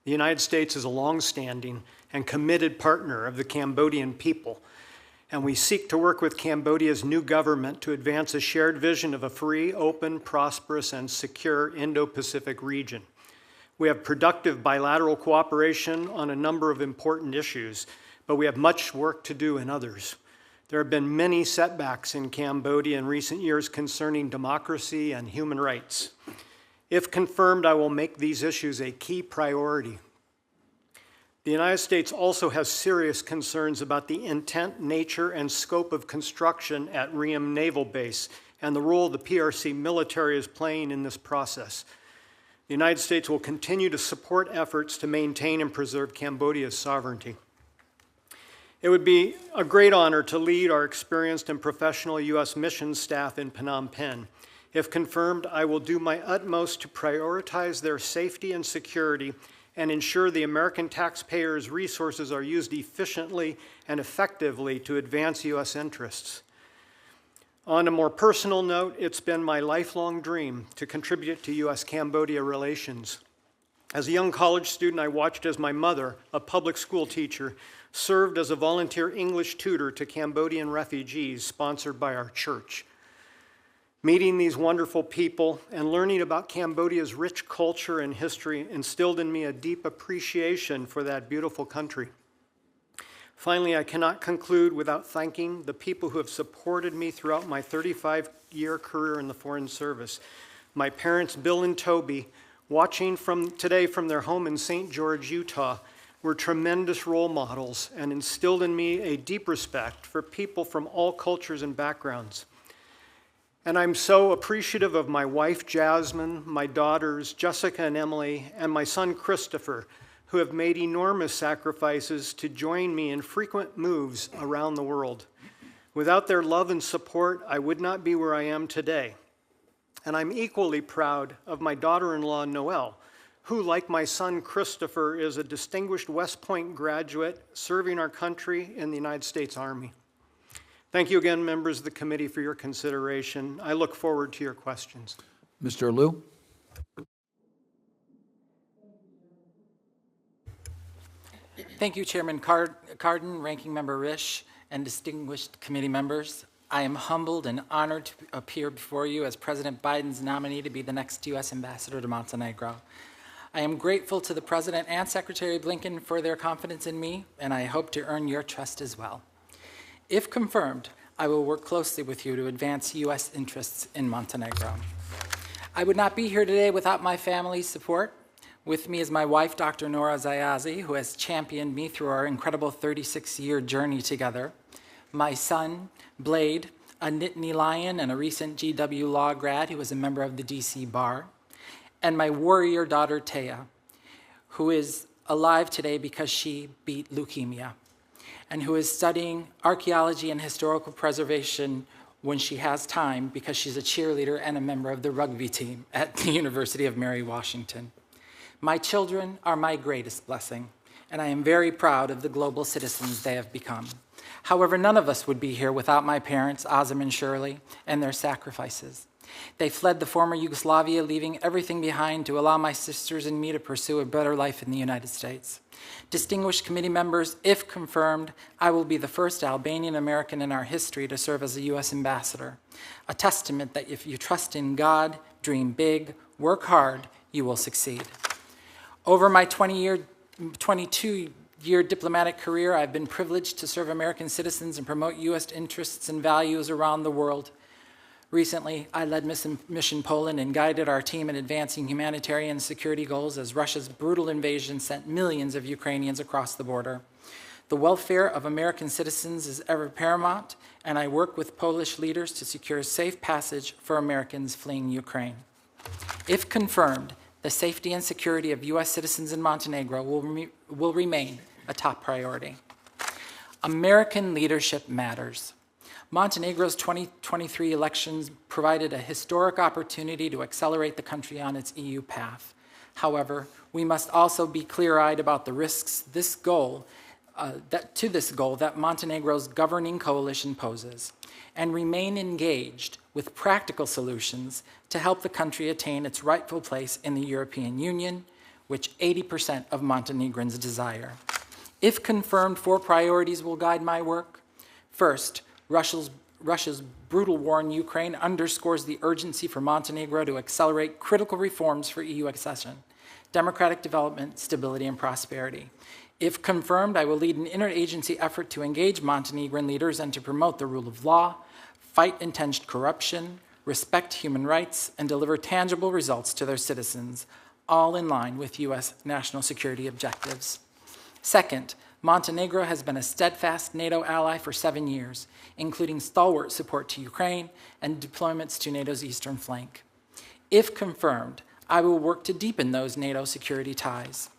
The United States is a longstanding and committed partner of the Cambodian people, and we seek to work with Cambodia's new government to advance a shared vision of a free, open, prosperous, and secure Indo-Pacific region. We have productive bilateral cooperation on a number of important issues, but we have much work to do in others. There have been many setbacks in Cambodia in recent years concerning democracy and human rights. If confirmed, I will make these issues a key priority. The United States also has serious concerns about the intent, nature, and scope of construction at Ream Naval Base and the role the PRC military is playing in this process. The United States will continue to support efforts to maintain and preserve Cambodia's sovereignty. It would be a great honor to lead our experienced and professional U.S. mission staff in Phnom Penh. If confirmed, I will do my utmost to prioritize their safety and security and ensure the American taxpayers' resources are used efficiently and effectively to advance U.S. interests. On a more personal note, it's been my lifelong dream to contribute to U.S.-Cambodia relations. As a young college student, I watched as my mother, a public school teacher, served as a volunteer English tutor to Cambodian refugees sponsored by our church. Meeting these wonderful people and learning about Cambodia's rich culture and history instilled in me a deep appreciation for that beautiful country. Finally, I cannot conclude without thanking the people who have supported me throughout my 35-year career in the Foreign Service. My parents, Bill and Toby, watching today from their home in St. George, Utah, were tremendous role models and instilled in me a deep respect for people from all cultures and backgrounds. And I'm so appreciative of my wife, Jasmine, my daughters, Jessica and Emily, and my son, Christopher, who have made enormous sacrifices to join me in frequent moves around the world. Without their love and support, I would not be where I am today. And I'm equally proud of my daughter-in-law, Noelle, who, like my son, Christopher, is a distinguished West Point graduate serving our country in the United States Army. Thank you again, members of the committee, for your consideration. I look forward to your questions. Mr. Liu? Thank you, Chairman Cardin, Ranking Member Risch, and distinguished committee members. I am humbled and honored to appear before you as President Biden's nominee to be the next U.S. Ambassador to Montenegro. I am grateful to the President and Secretary Blinken for their confidence in me, and I hope to earn your trust as well. If confirmed, I will work closely with you to advance U.S. interests in Montenegro. I would not be here today without my family's support. With me is my wife, Dr. Nora Zayazi, who has championed me through our incredible 36-year journey together. My son, Blade, a Nittany Lion and a recent GW Law grad who is a member of the D.C. Bar. And my warrior daughter, Taya, who is alive today because she beat leukemia, and who is studying archaeology and historical preservation when she has time because she's a cheerleader and a member of the rugby team at the University of Mary Washington. My children are my greatest blessing, and I am very proud of the global citizens they have become. However, none of us would be here without my parents, Azam and Shirley, and their sacrifices. They fled the former Yugoslavia, leaving everything behind to allow my sisters and me to pursue a better life in the United States. Distinguished committee members, if confirmed, I will be the first Albanian American in our history to serve as a U.S. ambassador, a testament that if you trust in God, dream big, work hard, you will succeed. Over my 22-year diplomatic career, I've been privileged to serve American citizens and promote U.S. interests and values around the world. Recently, I led Mission Poland and guided our team in advancing humanitarian security goals as Russia's brutal invasion sent millions of Ukrainians across the border. The welfare of American citizens is ever paramount, and I work with Polish leaders to secure safe passage for Americans fleeing Ukraine. If confirmed, the safety and security of U.S. citizens in Montenegro will remain a top priority. American leadership matters. Montenegro's 2023 elections provided a historic opportunity to accelerate the country on its EU path. However, we must also be clear-eyed about the risks this goal that Montenegro's governing coalition poses, and remain engaged with practical solutions to help the country attain its rightful place in the European Union, which 80% of Montenegrins desire. If confirmed, 4 priorities will guide my work. First, Russia's brutal war in Ukraine underscores the urgency for Montenegro to accelerate critical reforms for EU accession, democratic development, stability, and prosperity. If confirmed, I will lead an interagency effort to engage Montenegrin leaders and to promote the rule of law, fight intense corruption, respect human rights, and deliver tangible results to their citizens, all in line with U.S. national security objectives. Second, Montenegro has been a steadfast NATO ally for 7 years, including stalwart support to Ukraine and deployments to NATO's eastern flank. If confirmed, I will work to deepen those NATO security ties.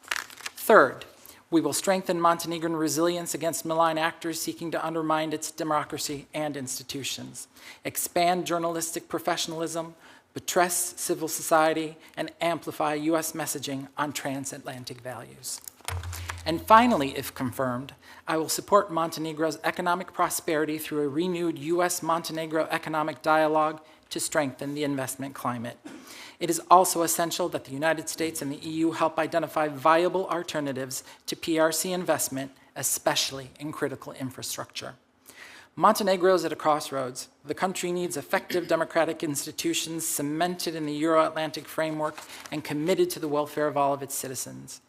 Third, we will strengthen Montenegrin resilience against malign actors seeking to undermine its democracy and institutions, expand journalistic professionalism, buttress civil society, and amplify U.S. messaging on transatlantic values. And finally, if confirmed, I will support Montenegro's economic prosperity through a renewed U.S.-Montenegro economic dialogue to strengthen the investment climate. It is also essential that the United States and the EU help identify viable alternatives to PRC investment, especially in critical infrastructure. Montenegro is at a crossroads. The country needs effective democratic institutions cemented in the Euro-Atlantic framework and committed to the welfare of all of its citizens.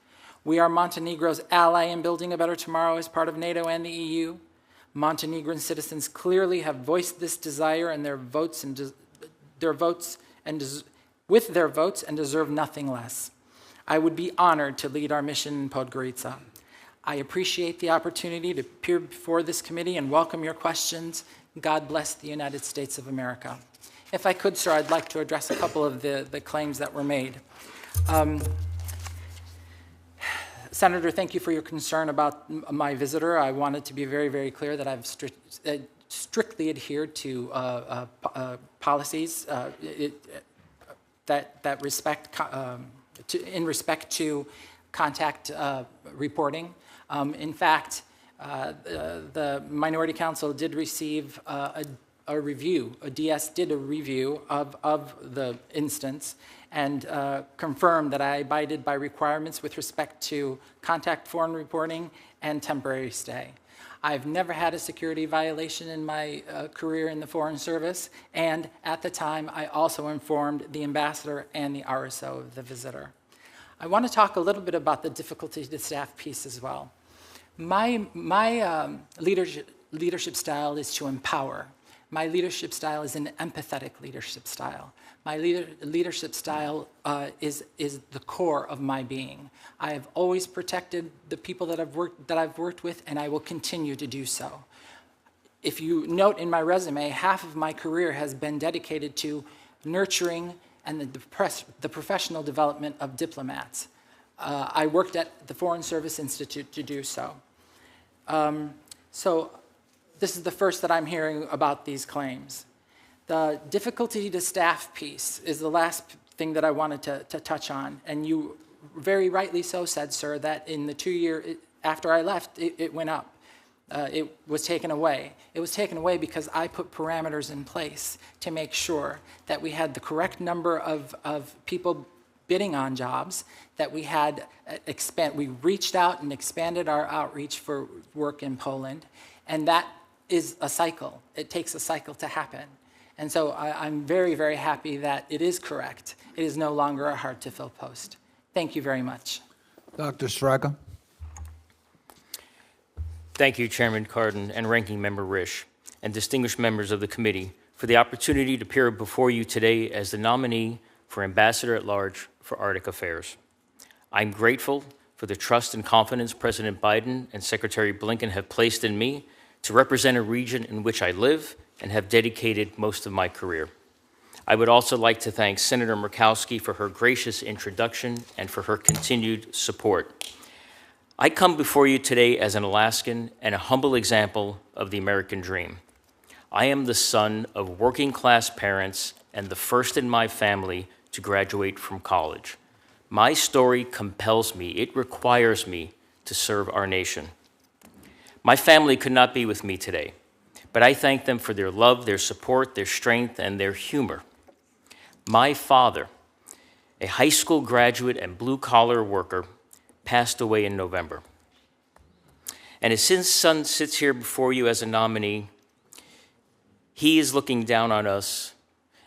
We are Montenegro's ally in building a better tomorrow as part of NATO and the EU. Montenegrin citizens clearly have voiced this desire in with their votes and deserve nothing less. I would be honored to lead our mission in Podgorica. I appreciate the opportunity to appear before this committee and welcome your questions. God bless the United States of America. If I could, sir, I'd like to address a couple of the claims that were made. Senator, thank you for your concern about my visitor. I wanted to be very, very clear that I've strictly adhered to policies that respect in respect to contact reporting. In fact, the Minority Council did receive a review. A DS did a review of the instance and confirmed that I abided by requirements with respect to contact foreign reporting and temporary stay. I've never had a security violation in my career in the Foreign Service, and at the time, I also informed the ambassador and the RSO of the visitor. I want to talk a little bit about the difficulty to staff piece as well. My leadership style is to empower. My leadership style is an empathetic leadership style. My leadership style is the core of my being. I have always protected the people that I've worked with, and I will continue to do so. If you note in my resume, half of my career has been dedicated to nurturing and the professional development of diplomats. I worked at the Foreign Service Institute to do so. So this is the first that I'm hearing about these claims. The difficulty to staff piece is the last thing that I wanted to touch on. And you very rightly so said, sir, that in the 2 years after I left, it went up. It was taken away. It was taken away because I put parameters in place to make sure that we had the correct number of people bidding on jobs, that we had we reached out and expanded our outreach for work in Poland, and that is a cycle. It takes a cycle to happen. And so I'm very, very happy that it is correct. It is no longer a hard-to-fill post. Thank you very much. Dr. Stryka. Thank you, Chairman Cardin and Ranking Member Risch, and distinguished members of the committee, for the opportunity to appear before you today as the nominee for Ambassador at Large for Arctic Affairs. I'm grateful for the trust and confidence President Biden and Secretary Blinken have placed in me to represent a region in which I live and have dedicated most of my career. I would also like to thank Senator Murkowski for her gracious introduction and for her continued support. I come before you today as an Alaskan and a humble example of the American dream. I am the son of working-class parents and the first in my family to graduate from college. My story compels me. It requires me to serve our nation. My family could not be with me today, but I thank them for their love, their support, their strength, and their humor. My father, a high school graduate and blue-collar worker, passed away in November. And as his son sits here before you as a nominee, he is looking down on us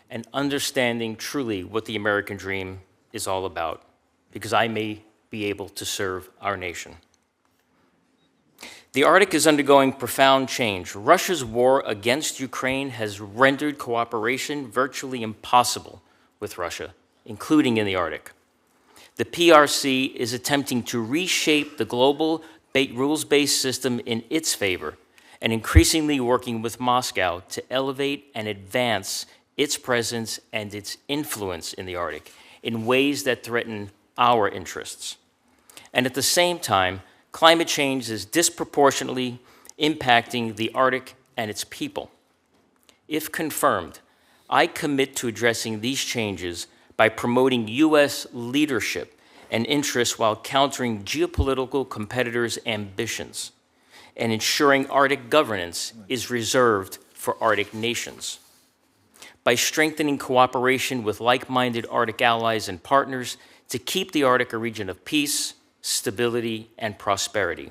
and understanding truly what the American dream is all about, because I may be able to serve our nation. The Arctic is undergoing profound change. Russia's war against Ukraine has rendered cooperation virtually impossible with Russia, including in the Arctic. The PRC is attempting to reshape the global rules-based system in its favor and increasingly working with Moscow to elevate and advance its presence and its influence in the Arctic in ways that threaten our interests. And at the same time, climate change is disproportionately impacting the Arctic and its people. If confirmed, I commit to addressing these changes by promoting U.S. leadership and interests while countering geopolitical competitors' ambitions and ensuring Arctic governance is reserved for Arctic nations. By strengthening cooperation with like-minded Arctic allies and partners to keep the Arctic a region of peace, stability, and prosperity.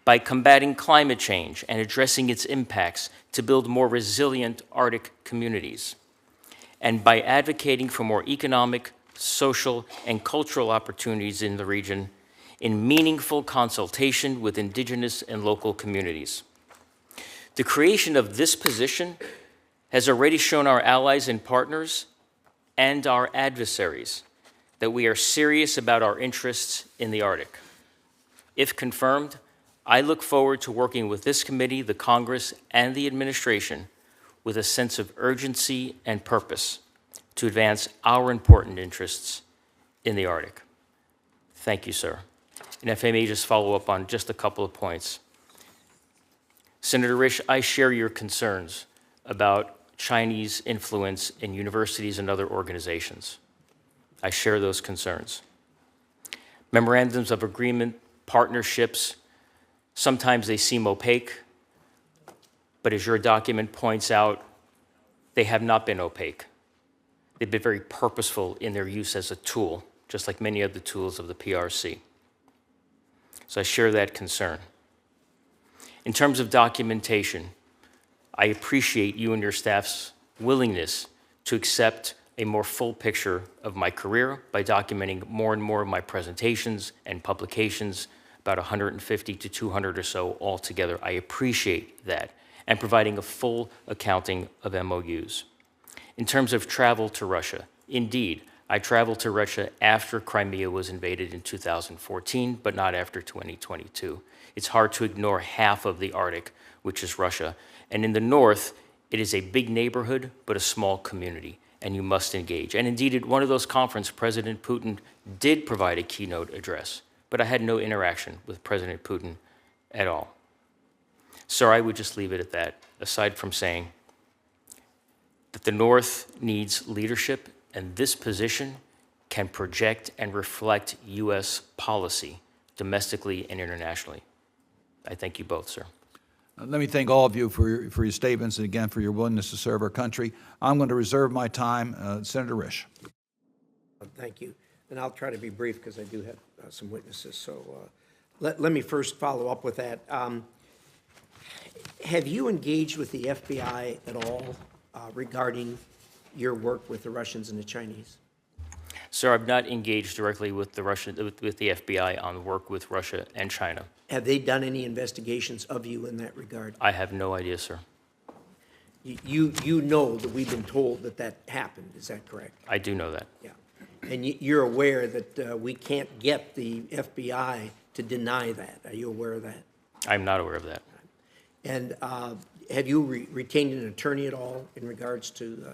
By combating climate change and addressing its impacts to build more resilient Arctic communities. And by advocating for more economic, social, and cultural opportunities in the region in meaningful consultation with indigenous and local communities. The creation of this position has already shown our allies and partners and our adversaries that we are serious about our interests in the Arctic. If confirmed, I look forward to working with this committee, the Congress, and the administration with a sense of urgency and purpose to advance our important interests in the Arctic. Thank you, sir. And if I may just follow up on just a couple of points. Senator Risch, I share your concerns about Chinese influence in universities and other organizations. I share those concerns. Memorandums of agreement, partnerships, sometimes they seem opaque, but as your document points out, they have not been opaque. They've been very purposeful in their use as a tool, just like many of the tools of the PRC. So I share that concern. In terms of documentation, I appreciate you and your staff's willingness to accept a more full picture of my career by documenting more and more of my presentations and publications, about 150 to 200 or so altogether. I appreciate that, and providing a full accounting of MOUs. In terms of travel to Russia, indeed, I traveled to Russia after Crimea was invaded in 2014, but not after 2022. It's hard to ignore half of the Arctic, which is Russia. And in the north, it is a big neighborhood, but a small community, and you must engage. And indeed, at one of those conferences, President Putin did provide a keynote address, but I had no interaction with President Putin at all. So I would just leave it at that, aside from saying that the North needs leadership, and this position can project and reflect U.S. policy domestically and internationally. I thank you both, sir. Let me thank all of you for your statements and again for your willingness to serve our country. I'm going to reserve my time. Senator Risch. Thank you. And I'll try to be brief because I do have some witnesses. So let me first follow up with that. Have you engaged with the FBI at all regarding your work with the Russians and the Chinese? Sir, I've not engaged directly with the FBI on work with Russia and China. Have they done any investigations of you in that regard? I have no idea, sir. You know that we've been told that that happened, is that correct? I do know that. Yeah. And you're aware that we can't get the FBI to deny that. Are you aware of that? I'm not aware of that. And have you retained an attorney at all in regards to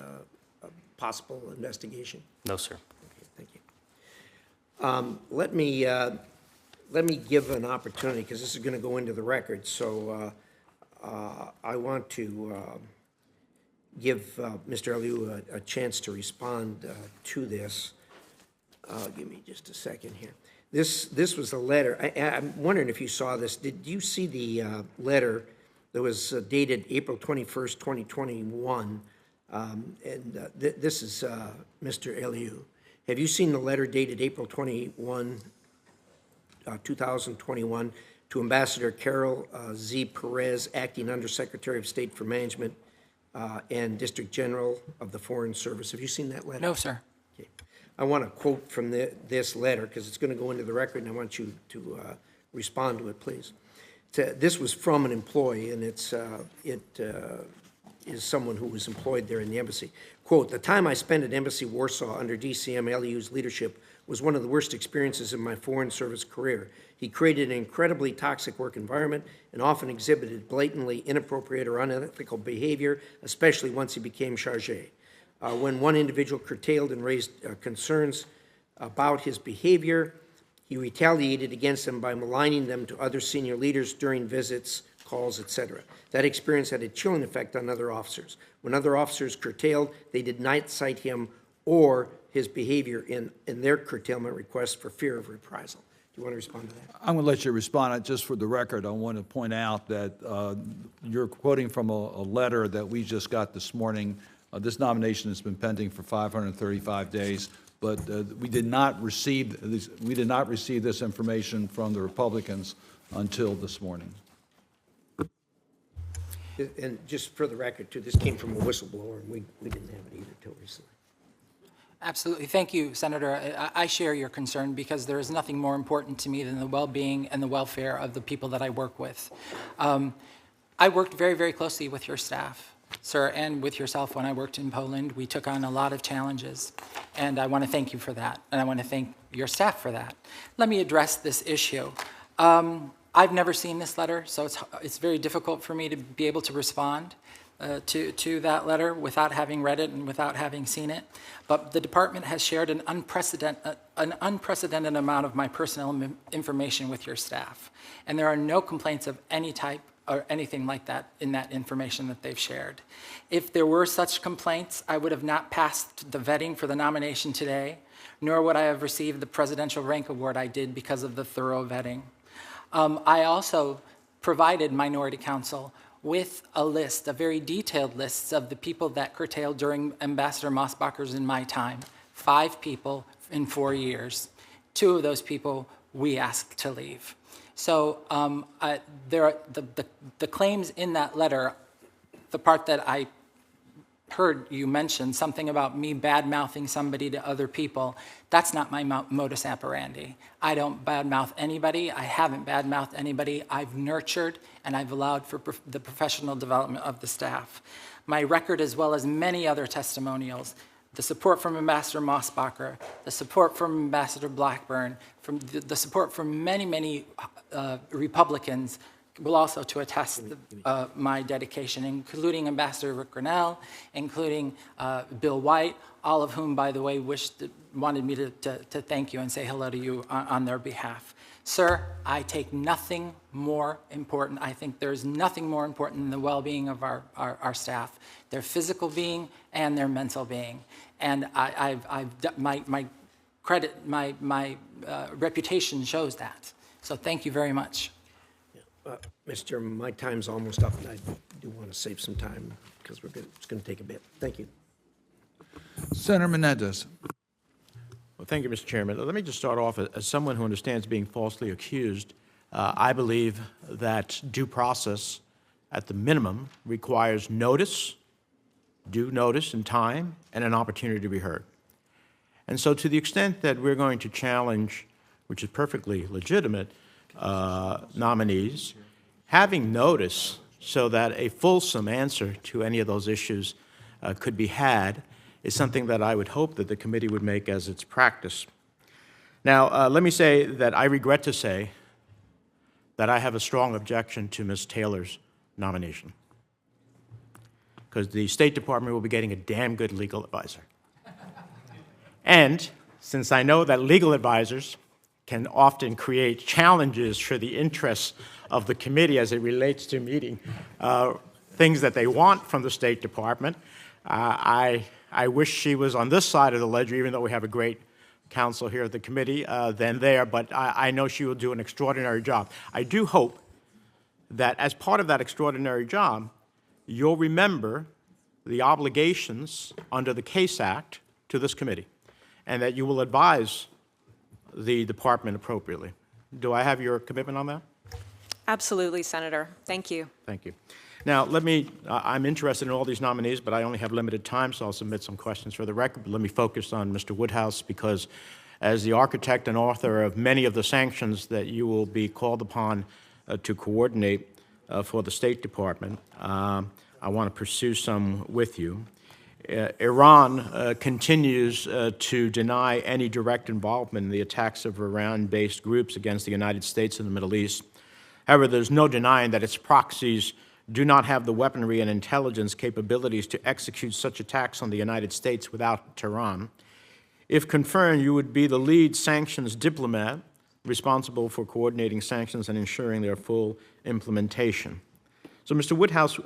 a possible investigation? No, sir. Okay, thank you. Let me give an opportunity, because this is going to go into the record. So I want to give Mr. Aliu a chance to respond to this. Give me just a second here. This was a letter. I'm wondering if you saw this. Did you see the letter that was dated April 21st, 2021? This is Mr. Eliu. Have you seen the letter dated April 21, 2021, to Ambassador Carol Z. Perez, Acting Undersecretary of State for Management and District General of the Foreign Service? Have you seen that letter? No, sir. Okay. I want to quote from this letter because it's going to go into the record, and I want you to respond to it, please. This was from an employee, and it is someone who was employed there in the embassy. Quote, "The time I spent at Embassy Warsaw under DCM LEU's leadership was one of the worst experiences in my Foreign Service career. He created an incredibly toxic work environment and often exhibited blatantly inappropriate or unethical behavior, especially once he became chargé. When one individual curtailed and raised concerns about his behavior, he retaliated against them by maligning them to other senior leaders during visits, calls, etc. That experience had a chilling effect on other officers. When other officers curtailed, they did not cite him or his behavior in their curtailment requests for fear of reprisal." Do you want to respond to that? I'm going to let you respond. Just for the record, I want to point out that you're quoting from a letter that we just got this morning. This nomination has been pending for 535 days, but we did not receive this information from the Republicans until this morning. And just for the record, too, this came from a whistleblower, and we didn't have it either until recently. Absolutely. Thank you, Senator. I share your concern because there is nothing more important to me than the well-being and the welfare of the people that I work with. I worked very, very closely with your staff, sir, and with yourself when I worked in Poland. We took on a lot of challenges, and I want to thank you for that, and I want to thank your staff for that. Let me address this issue. I've never seen this letter, so it's very difficult for me to be able to respond to that letter without having read it and without having seen it. But the department has shared an unprecedented amount of my personal information with your staff. And there are no complaints of any type or anything like that in that information that they've shared. If there were such complaints, I would have not passed the vetting for the nomination today, nor would I have received the Presidential Rank Award I did because of the thorough vetting. I also provided Minority Council with a list, a very detailed list of the people that curtailed during Ambassador Mosbacher's in my time. 5 people in 4 years. 2 of those people we asked to leave. So there are the claims in that letter, the part that I heard you mention, something about me bad-mouthing somebody to other people, that's not my modus operandi. I don't bad-mouth anybody. I haven't bad-mouthed anybody. I've nurtured and I've allowed for the professional development of the staff. My record, as well as many other testimonials, the support from Ambassador Mosbacher, the support from Ambassador Blackburn, from the support from many, many Republicans, will also to attest my dedication, including Ambassador Rick Grinnell, including Bill White, all of whom, by the way, wanted me to thank you and say hello to you on their behalf. Sir, I take nothing more important. I think there's nothing more important than the well-being of our staff, their physical being and their mental being. And my credit, my reputation shows that. So thank you very much. Mr. Chairman, my time's almost up, and I do want to save some time because it's going to take a bit. Thank you. Senator Menendez. Well, thank you, Mr. Chairman. Let me just start off as someone who understands being falsely accused. I believe that due process, at the minimum, requires notice, due notice and time, and an opportunity to be heard. And so to the extent that we're going to challenge, which is perfectly legitimate, nominees, having notice so that a fulsome answer to any of those issues could be had is something that I would hope that the committee would make as its practice. Now, let me say that I regret to say that I have a strong objection to Ms. Taylor's nomination, because the State Department will be getting a damn good legal advisor. And since I know that legal advisors can often create challenges for the interests of the committee as it relates to meeting things that they want from the State Department, I wish she was on this side of the ledger, even though we have a great counsel here at the committee than there, but I know she will do an extraordinary job. I do hope that as part of that extraordinary job, you'll remember the obligations under the CASE Act to this committee, and that you will advise the department appropriately. Do I have your commitment on that? Absolutely, Senator. Thank you. Thank you. Now, I'm interested in all these nominees, but I only have limited time, so I'll submit some questions for the record. But let me focus on Mr. Woodhouse, because as the architect and author of many of the sanctions that you will be called upon to coordinate for the State Department, I want to pursue some with you. Iran continues to deny any direct involvement in the attacks of Iran-based groups against the United States and the Middle East. However, there's no denying that its proxies do not have the weaponry and intelligence capabilities to execute such attacks on the United States without Tehran. If confirmed, you would be the lead sanctions diplomat responsible for coordinating sanctions and ensuring their full implementation. So, Mr. Woodhouse,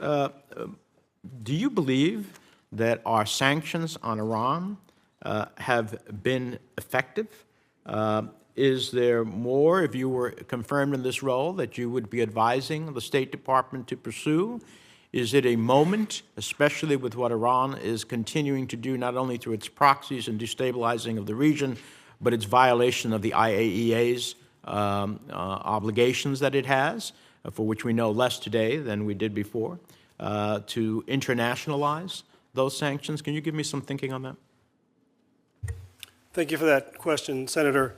do you believe that our sanctions on Iran have been effective? Is there more, if you were confirmed in this role, that you would be advising the State Department to pursue? Is it a moment, especially with what Iran is continuing to do, not only through its proxies and destabilizing of the region, but its violation of the IAEA's obligations that it has, for which we know less today than we did before, to internationalize those sanctions? Can you give me some thinking on that? Thank you for that question, Senator.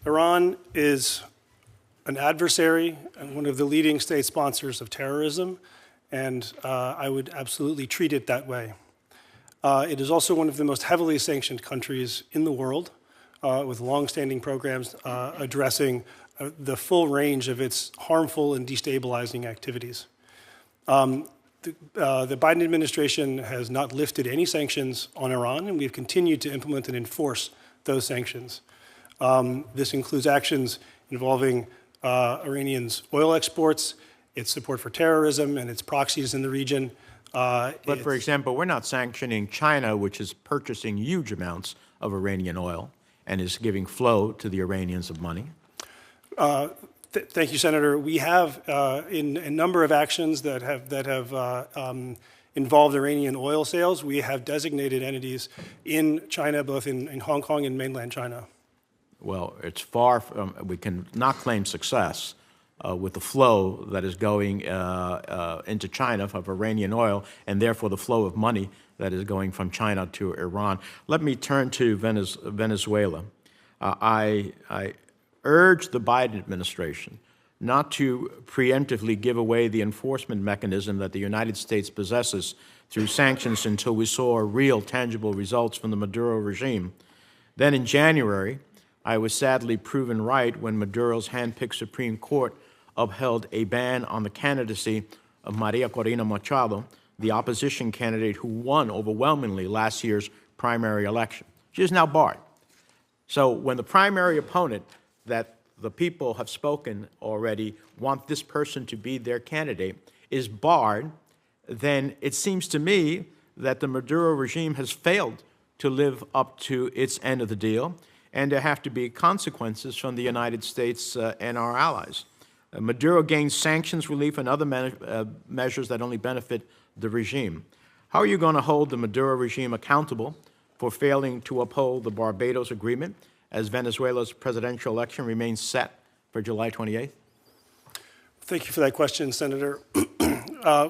Iran is an adversary and one of the leading state sponsors of terrorism, and I would absolutely treat it that way. It is also one of the most heavily sanctioned countries in the world, with long-standing programs addressing the full range of its harmful and destabilizing activities. The Biden administration has not lifted any sanctions on Iran, and we've continued to implement and enforce those sanctions. This includes actions involving Iranians' oil exports, its support for terrorism, and its proxies in the region. But for example, we're not sanctioning China, which is purchasing huge amounts of Iranian oil and is giving flow to the Iranians of money. Thank you, Senator. We have, in a number of actions that have involved Iranian oil sales, we have designated entities in China, both in Hong Kong and mainland China. Well, it's far from, we can not claim success with the flow that is going into China of Iranian oil, and therefore the flow of money that is going from China to Iran. Let me turn to Venezuela. I urge the Biden administration not to preemptively give away the enforcement mechanism that the United States possesses through sanctions until we saw real, tangible results from the Maduro regime. Then in January, I was sadly proven right when Maduro's hand-picked Supreme Court upheld a ban on the candidacy of Maria Corina Machado, the opposition candidate who won overwhelmingly last year's primary election. She is now barred. So when the primary opponent that the people have spoken already want this person to be their candidate is barred, then it seems to me that the Maduro regime has failed to live up to its end of the deal, and there have to be consequences from the United States and our allies. Maduro gains sanctions relief and other measures that only benefit the regime. How are you going to hold the Maduro regime accountable for failing to uphold the Barbados Agreement as Venezuela's presidential election remains set for July 28th? Thank you for that question, Senator.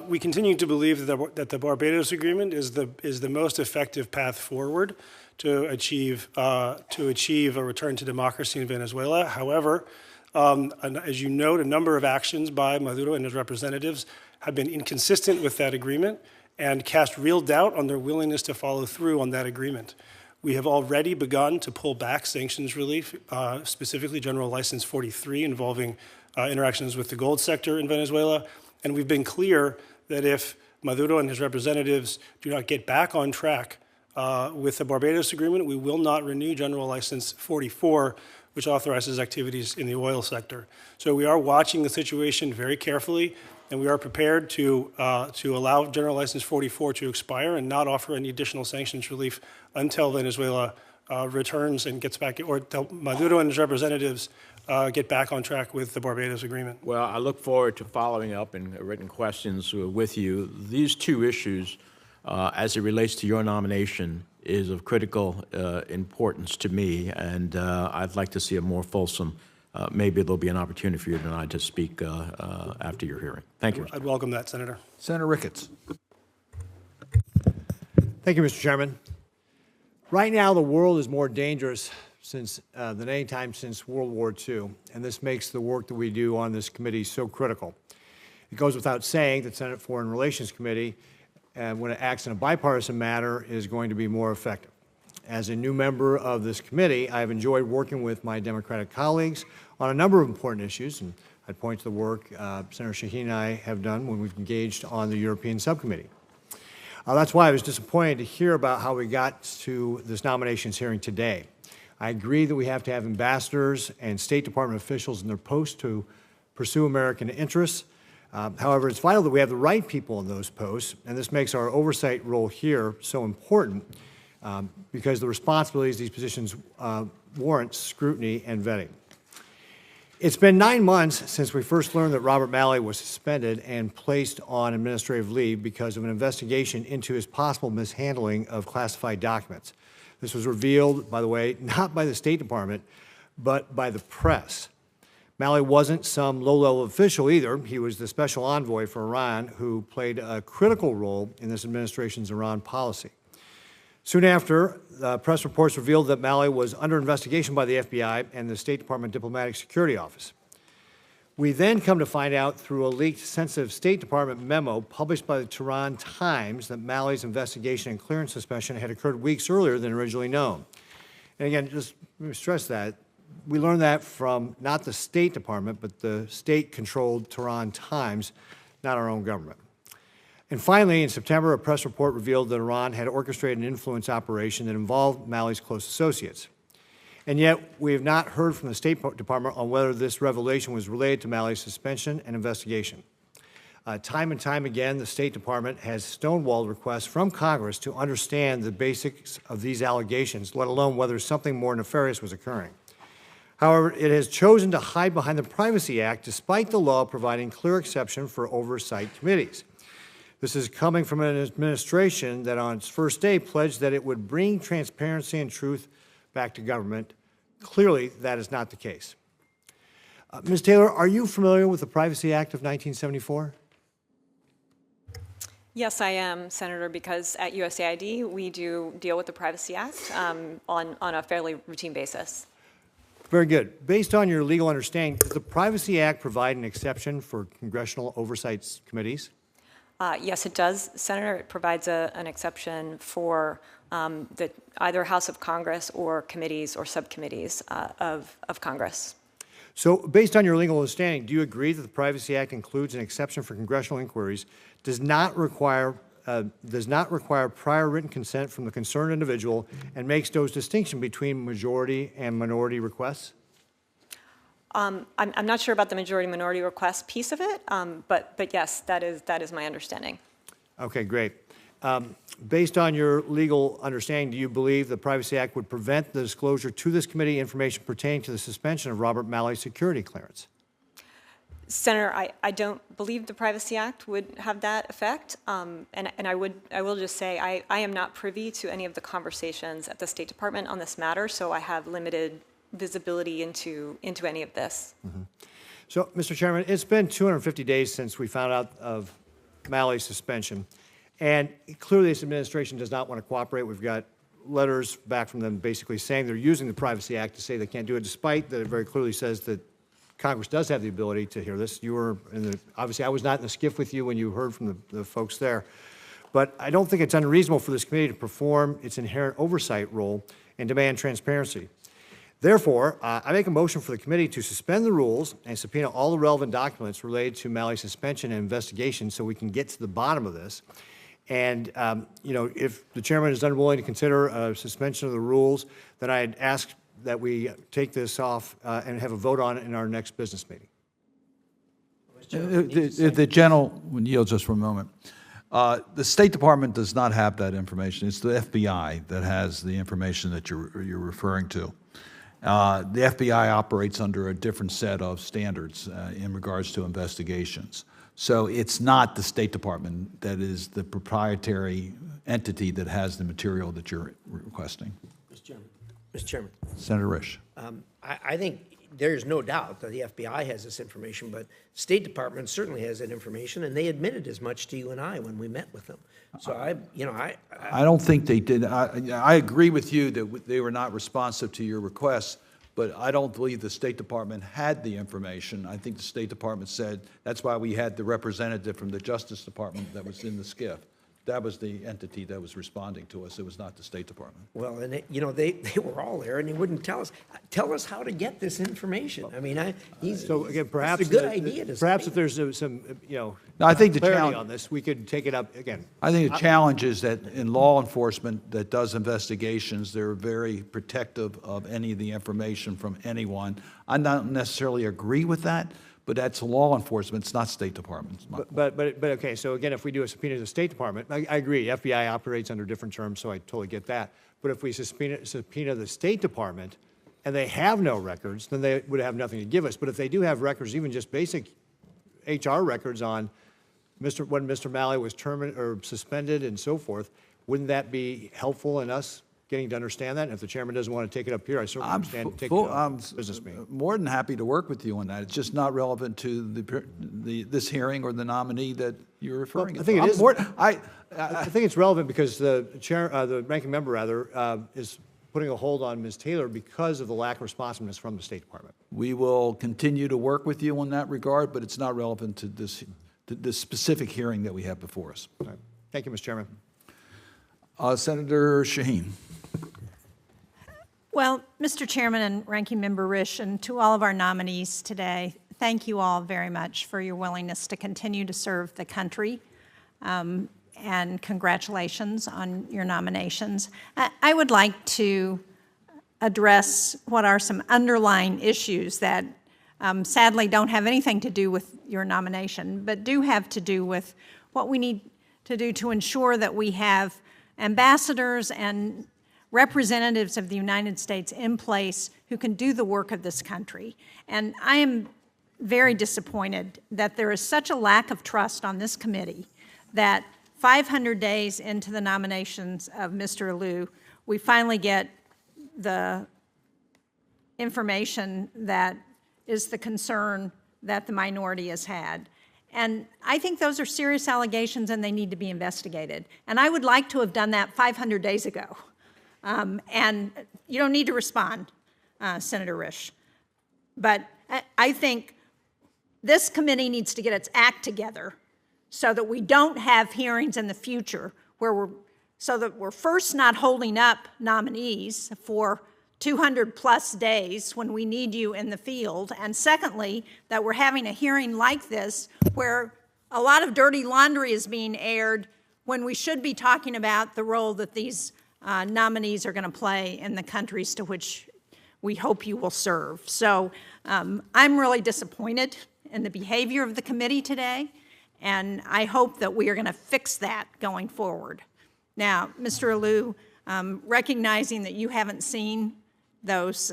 We continue to believe that the Barbados Agreement is the most effective path forward to achieve a return to democracy in Venezuela. However, as you note, a number of actions by Maduro and his representatives have been inconsistent with that agreement and cast real doubt on their willingness to follow through on that agreement. We have already begun to pull back sanctions relief, specifically General License 43 involving interactions with the gold sector in Venezuela. And we've been clear that if Maduro and his representatives do not get back on track with the Barbados Agreement, we will not renew General License 44, which authorizes activities in the oil sector. So we are watching the situation very carefully, and we are prepared to allow General License 44 to expire and not offer any additional sanctions relief until Venezuela returns and gets back, or Maduro and his representatives get back on track with the Barbados Agreement. Well, I look forward to following up in written questions with you. These two issues, as it relates to your nomination, is of critical importance to me, and I'd like to see a more fulsome. Maybe there'll be an opportunity for you tonight to speak after your hearing. Thank you. I'd welcome that, Senator. Senator Ricketts. Thank you, Mr. Chairman. Right now, the world is more dangerous than any time since World War II, and this makes the work that we do on this committee so critical. It goes without saying that Senate Foreign Relations Committee, when it acts in a bipartisan matter, is going to be more effective. As a new member of this committee, I have enjoyed working with my Democratic colleagues on a number of important issues, and I'd point to the work Senator Shaheen and I have done when we've engaged on the European Subcommittee. That's why I was disappointed to hear about how we got to this nominations hearing today. I agree that we have to have ambassadors and State Department officials in their posts to pursue American interests. However, it's vital that we have the right people in those posts, and this makes our oversight role here so important because the responsibilities of these positions warrant scrutiny and vetting. It's been 9 months since we first learned that Robert Malley was suspended and placed on administrative leave because of an investigation into his possible mishandling of classified documents. This was revealed, by the way, not by the State Department, but by the press. Malley wasn't some low-level official either. He was the special envoy for Iran who played a critical role in this administration's Iran policy. Soon after, press reports revealed that Malley was under investigation by the FBI and the State Department Diplomatic Security Office. We then come to find out through a leaked sensitive State Department memo published by the Tehran Times that Malley's investigation and clearance suspension had occurred weeks earlier than originally known. And again, just let me stress that. We learned that from not the State Department, but the state-controlled Tehran Times, not our own government. And finally, in September, a press report revealed that Iran had orchestrated an influence operation that involved Malley's close associates. And yet, we have not heard from the State Department on whether this revelation was related to Malley's suspension and investigation. Time and time again, the State Department has stonewalled requests from Congress to understand the basics of these allegations, let alone whether something more nefarious was occurring. However, it has chosen to hide behind the Privacy Act despite the law providing clear exception for oversight committees. This is coming from an administration that on its first day pledged that it would bring transparency and truth back to government. Clearly, that is not the case. Ms. Taylor, are you familiar with the Privacy Act of 1974? Yes, I am, Senator, because at USAID, we do deal with the Privacy Act on a fairly routine basis. Very good. Based on your legal understanding, does the Privacy Act provide an exception for congressional oversight committees? Yes, it does, Senator. It provides an exception for either House of Congress or committees or subcommittees of Congress. So based on your legal understanding, do you agree that the Privacy Act includes an exception for congressional inquiries, does not require prior written consent from the concerned individual, and makes no distinction between majority and minority requests? I'm not sure about the majority-minority request piece of it, but yes, that is my understanding. Okay, great. Based on your legal understanding, do you believe the Privacy Act would prevent the disclosure to this committee information pertaining to the suspension of Robert Malley's security clearance? Senator, I don't believe the Privacy Act would have that effect, and I will just say I am not privy to any of the conversations at the State Department on this matter, so I have limited visibility into any of this. Mm-hmm. So, Mr. Chairman, it's been 250 days since we found out of Malley's suspension, and clearly this administration does not want to cooperate. We've got letters back from them basically saying they're using the Privacy Act to say they can't do it, despite that it very clearly says that Congress does have the ability to hear this. You were obviously I was not in the skiff with you when you heard from the folks there, but I don't think it's unreasonable for this committee to perform its inherent oversight role and demand transparency. Therefore, I make a motion for the committee to suspend the rules and subpoena all the relevant documents related to Malley's suspension and investigation so we can get to the bottom of this. And, if the chairman is unwilling to consider a suspension of the rules, then I'd ask that we take this off and have a vote on it in our next business meeting. The gentleman yield just for a moment. The State Department does not have that information. It's the FBI that has the information that you're referring to. The FBI operates under a different set of standards in regards to investigations. So it's not the State Department that is the proprietary entity that has the material that you're requesting. Mr. Chairman. Senator Risch. I think there's no doubt that the FBI has this information, but State Department certainly has that information, and they admitted as much to you and I when we met with them. So I don't think they did. I agree with you that they were not responsive to your requests, but I don't believe the State Department had the information. I think the State Department said, that's why we had the representative from the Justice Department that was in the SCIF. That was the entity that was responding to us. It was not the State Department. Well, and they were all there, and they wouldn't tell us how to get this information. I mean, So again, perhaps it's a good idea. Perhaps if there's some, No, I think the clarity challenge on this, we could take it up again. I think the challenge is that in law enforcement that does investigations, they're very protective of any of the information from anyone. I don't necessarily agree with that, but that's law enforcement. It's not State Department. But okay, so again, if we do a subpoena to the State Department, I agree, FBI operates under different terms, so I totally get that. But if we subpoena the State Department and they have no records, then they would have nothing to give us. But if they do have records, even just basic HR records on when Mr. Malley was terminated or suspended and so forth, wouldn't that be helpful in us getting to understand that? And if the chairman doesn't want to take it up here, I certainly understand. Take it up business meeting. More than happy to work with you on that. It's just not relevant to this hearing or the nominee that you're referring to. I think it is. I think it's relevant because the ranking member is putting a hold on Ms. Taylor because of the lack of responsiveness from the State Department. We will continue to work with you on that regard, but it's not relevant to this specific hearing that we have before us. All right. Thank you, Mr. Chairman. Senator Shaheen. Well, Mr. Chairman and Ranking Member Risch, and to all of our nominees today, thank you all very much for your willingness to continue to serve the country, and congratulations on your nominations. I would like to address what are some underlying issues that sadly don't have anything to do with your nomination, but do have to do with what we need to do to ensure that we have ambassadors and representatives of the United States in place who can do the work of this country. And I am very disappointed that there is such a lack of trust on this committee that 500 days into the nominations of Mr. Liu, we finally get the information that is the concern that the minority has had. And I think those are serious allegations and they need to be investigated. And I would like to have done that 500 days ago. And you don't need to respond, Senator Risch. But I think this committee needs to get its act together so that we don't have hearings in the future so that we're first not holding up nominees for 200 plus days when we need you in the field, and secondly, that we're having a hearing like this where a lot of dirty laundry is being aired when we should be talking about the role that these nominees are going to play in the countries to which we hope you will serve. So I'm really disappointed in the behavior of the committee today, and I hope that we are going to fix that going forward. Now, Mr. Liu, recognizing that you haven't seen those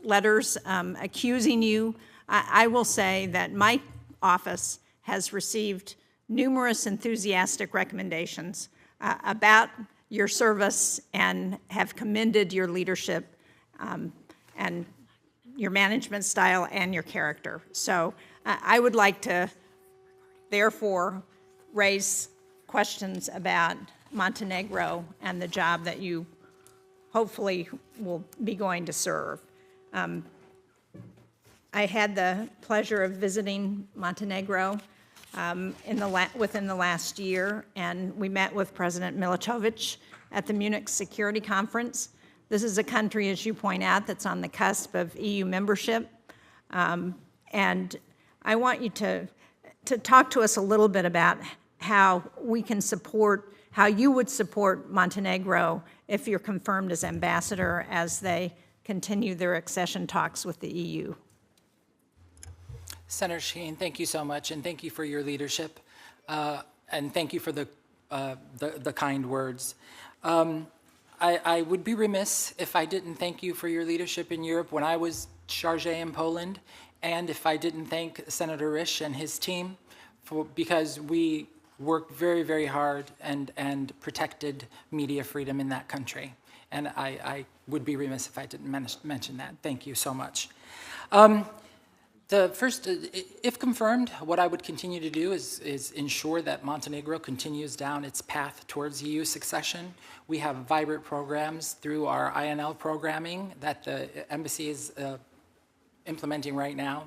letters accusing you, I will say that my office has received numerous enthusiastic recommendations about your service and have commended your leadership and your management style and your character. So I would like to therefore raise questions about Montenegro and the job that you hopefully will be going to serve. I had the pleasure of visiting Montenegro within the last year, and we met with President Milicevic at the Munich Security Conference. This is a country, as you point out, that's on the cusp of EU membership. And I want you to talk to us a little bit about how we can support, how you would support Montenegro if you're confirmed as ambassador as they continue their accession talks with the EU. Senator Shaheen, thank you so much, and thank you for your leadership. and thank you for the kind words. I would be remiss if I didn't thank you for your leadership in Europe when I was chargé in Poland, and if I didn't thank Senator Risch and his team because we worked very, very hard and protected media freedom in that country. And I would be remiss if I didn't mention that. Thank you so much. The first, if confirmed, what I would continue to do is ensure that Montenegro continues down its path towards EU succession. We have vibrant programs through our INL programming that the embassy is implementing right now,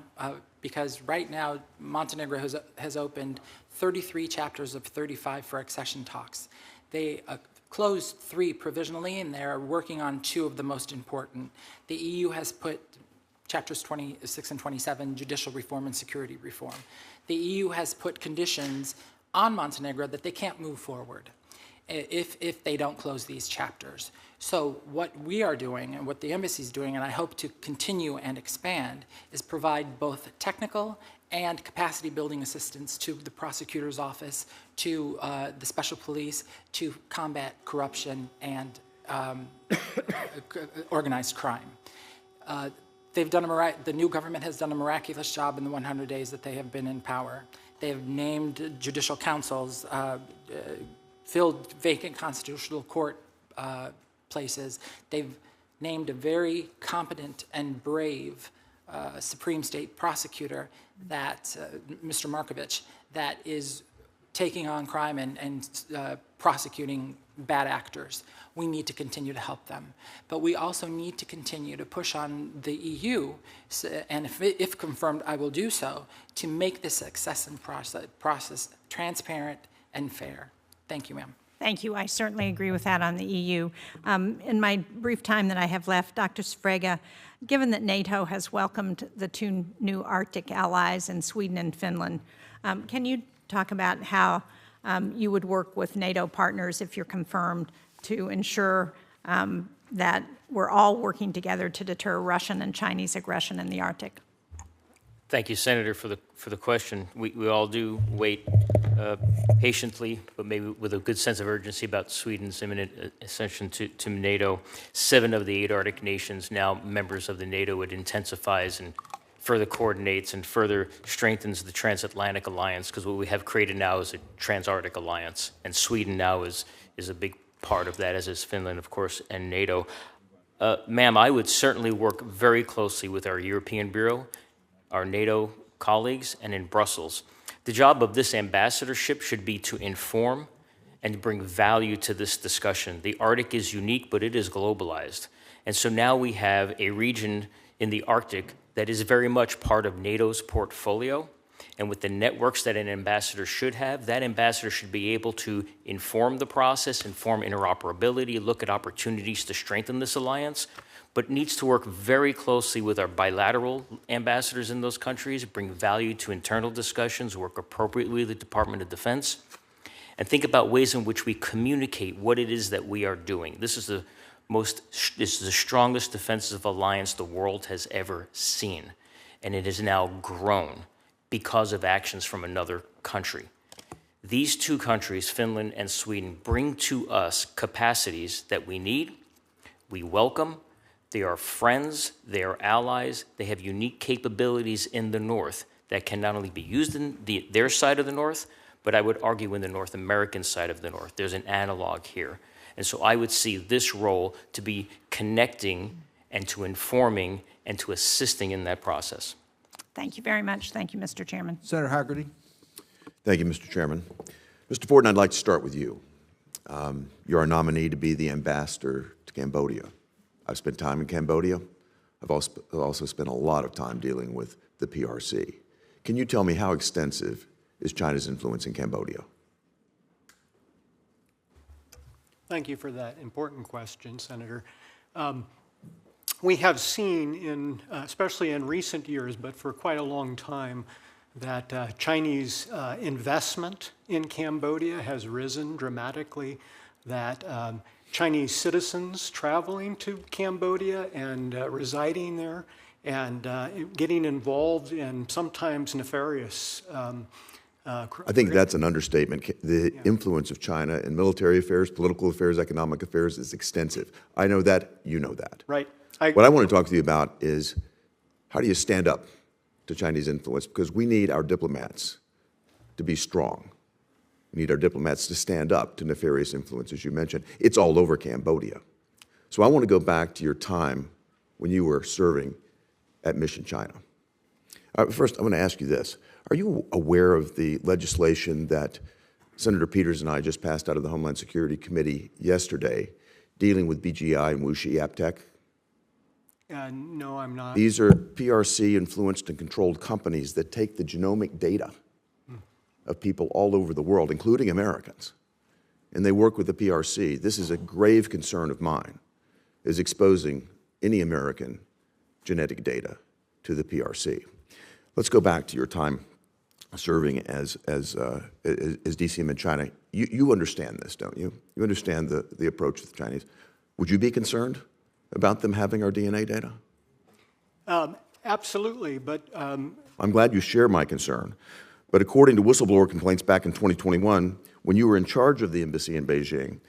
because right now Montenegro has opened 33 chapters of 35 for accession talks. They closed 3 provisionally, and they're working on 2 of the most important. The EU has put chapters 26 and 27, judicial reform and security reform. The EU has put conditions on Montenegro that they can't move forward if they don't close these chapters. So what we are doing and what the embassy is doing, and I hope to continue and expand, is provide both technical and capacity building assistance to the prosecutor's office, to the special police, to combat corruption and organized crime. The new government has done a miraculous job in the 100 days that they have been in power. They have named judicial councils, filled vacant constitutional court places. They've named a very competent and brave Supreme State prosecutor, that Mr. Markovich, that is taking on crime and prosecuting bad actors. We need to continue to help them. But we also need to continue to push on the EU, and if confirmed, I will do so, to make this accession process transparent and fair. Thank you, ma'am. Thank you. I certainly agree with that on the EU. In my brief time that I have left, Dr. Sfrega, given that NATO has welcomed the 2 new Arctic allies in Sweden and Finland, can you talk about how you would work with NATO partners, if you're confirmed, to ensure that we're all working together to deter Russian and Chinese aggression in the Arctic? Thank you, Senator, for the question. We all do wait patiently, but maybe with a good sense of urgency about Sweden's imminent accession to NATO. 7 of the 8 Arctic nations, now members of the NATO, it intensifies and further coordinates and further strengthens the transatlantic alliance, because what we have created now is a trans-Arctic alliance, and Sweden now is a big part of that, as is Finland, of course, and NATO. Ma'am, I would certainly work very closely with our European Bureau, our NATO colleagues, and in Brussels. The job of this ambassadorship should be to inform and bring value to this discussion. The Arctic is unique, but it is globalized. And so now we have a region in the Arctic that is very much part of NATO's portfolio. And with the networks that an ambassador should have, that ambassador should be able to inform the process, inform interoperability, look at opportunities to strengthen this alliance, but needs to work very closely with our bilateral ambassadors in those countries, bring value to internal discussions, work appropriately with the Department of Defense, and think about ways in which we communicate what it is that we are doing. This is the strongest defensive alliance the world has ever seen, and it has now grown because of actions from another country. These 2 countries, Finland and Sweden, bring to us capacities that we need, we welcome. They are friends, they are allies, they have unique capabilities in the North that can not only be used in their side of the North, but I would argue in the North American side of the North. There's an analog here. And so I would see this role to be connecting and to informing and to assisting in that process. Thank you very much. Thank you, Mr. Chairman. Senator Haggerty. Thank you, Mr. Chairman. Mr. Ford, I'd like to start with you. You're our nominee to be the ambassador to Cambodia. I've spent time in Cambodia. I've also spent a lot of time dealing with the PRC. Can you tell me how extensive is China's influence in Cambodia? Thank you for that important question, Senator. We have seen, especially in recent years, but for quite a long time, that Chinese investment in Cambodia has risen dramatically, that Chinese citizens traveling to Cambodia and residing there and getting involved in sometimes nefarious I think that's an understatement. The influence of China in military affairs, political affairs, economic affairs is extensive. I know that, you know that. Right. What I want to talk to you about is how do you stand up to Chinese influence? Because we need our diplomats to be strong. We need our diplomats to stand up to nefarious influence, as you mentioned. It's all over Cambodia. So I want to go back to your time when you were serving at Mission China. First, I want to ask you this. Are you aware of the legislation that Senator Peters and I just passed out of the Homeland Security Committee yesterday dealing with BGI and Wuxi Aptec? No, I'm not. These are PRC-influenced and controlled companies that take the genomic data of people all over the world, including Americans, and they work with the PRC. This is a grave concern of mine, is exposing any American genetic data to the PRC. Let's go back to your time serving as DCM in China. You understand this, don't you? You understand the approach of the Chinese. Would you be concerned about them having our DNA data? Absolutely, but... I'm glad you share my concern. But according to whistleblower complaints back in 2021, when you were in charge of the embassy in Beijing,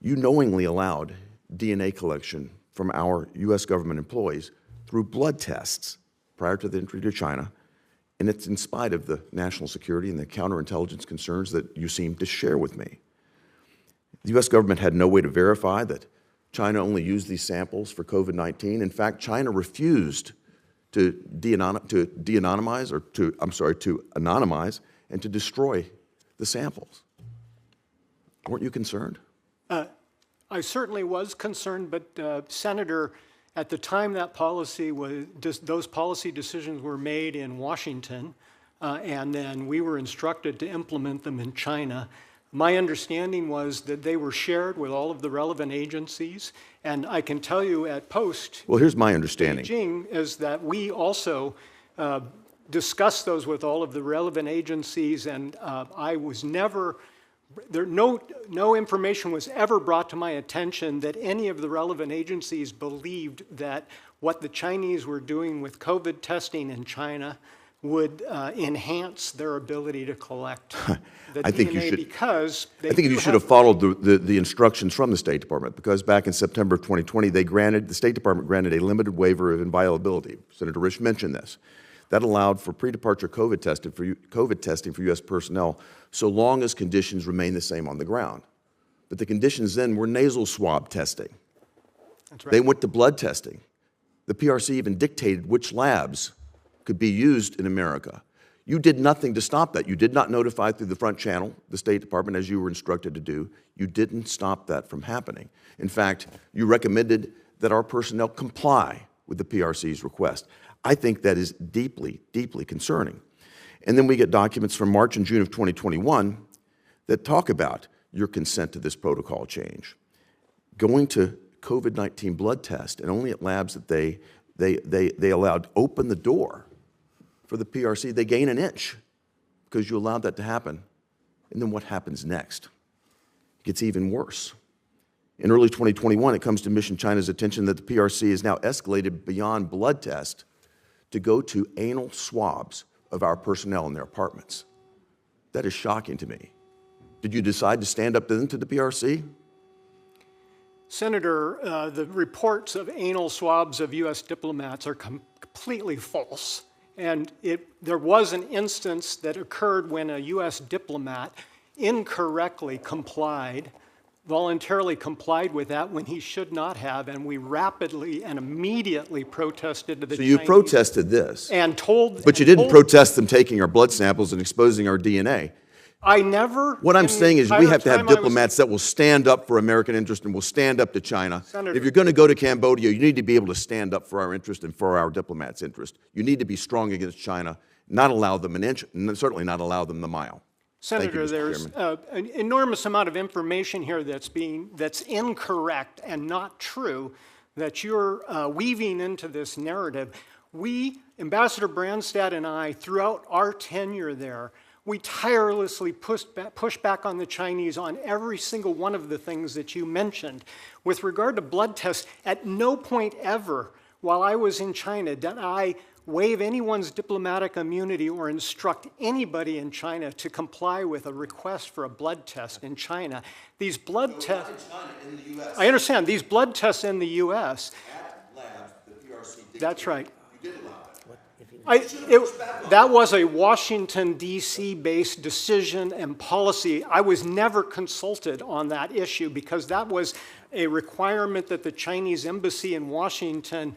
you knowingly allowed DNA collection from our U.S. government employees through blood tests prior to the entry to China, and it's in spite of the national security and the counterintelligence concerns that you seem to share with me. The U.S. government had no way to verify that China only used these samples for COVID-19. In fact, China refused to anonymize and to destroy the samples. Weren't you concerned? I certainly was concerned, but Senator, at the time that those policy decisions were made in Washington, and then we were instructed to implement them in China, my understanding was that they were shared with all of the relevant agencies, and I can tell you at Post, well, here's my understanding. Beijing, is that we also discussed those with all of the relevant agencies, and I was never, no information was ever brought to my attention that any of the relevant agencies believed that what the Chinese were doing with COVID testing in China would enhance their ability to collect the DNA because they I think you should have followed the instructions from the State Department, because back in September of 2020, the State Department granted a limited waiver of inviolability. Senator Risch mentioned this. That allowed for pre-departure COVID testing for U.S. personnel so long as conditions remain the same on the ground. But the conditions then were nasal swab testing. That's right. They went to blood testing. The PRC even dictated which labs could be used in America. You did nothing to stop that. You did not notify through the front channel, the State Department, as you were instructed to do. You didn't stop that from happening. In fact, you recommended that our personnel comply with the PRC's request. I think that is deeply, deeply concerning. And then we get documents from March and June of 2021 that talk about your consent to this protocol change. Going to COVID-19 blood test, and only at labs that they allowed open the door for the PRC, they gain an inch because you allowed that to happen. And then what happens next? It gets even worse. In early 2021, it comes to Mission China's attention that the PRC is now escalated beyond blood test to go to anal swabs of our personnel in their apartments. That is shocking to me. Did you decide to stand up then to the PRC? Senator, the reports of anal swabs of U.S. diplomats are completely false. And there was an instance that occurred when a U.S. diplomat incorrectly voluntarily complied with that when he should not have, and we rapidly and immediately protested to the Chinese. So you protested this. And told... But you didn't protest them taking our blood samples and exposing our DNA. I never... What I'm saying is we have to have diplomats that will stand up for American interest and will stand up to China. Senator, if you're going to go to Cambodia, you need to be able to stand up for our interest and for our diplomats' interest. You need to be strong against China, not allow them an inch, and certainly not allow them the mile. Senator, there's an enormous amount of information here that's incorrect and not true that you're weaving into this narrative. We, Ambassador Branstad and I, throughout our tenure there, we tirelessly pushed back on the Chinese on every single one of the things that you mentioned. With regard to blood tests, at no point ever while I was in China did I waive anyone's diplomatic immunity or instruct anybody in China to comply with a request for a blood test in China. These blood tests, in the U.S. I understand, these blood tests in the U.S. At labs, the PRC dictated. That's right. You did allow that. That was a Washington, D.C.-based decision and policy. I was never consulted on that issue because that was a requirement that the Chinese embassy in Washington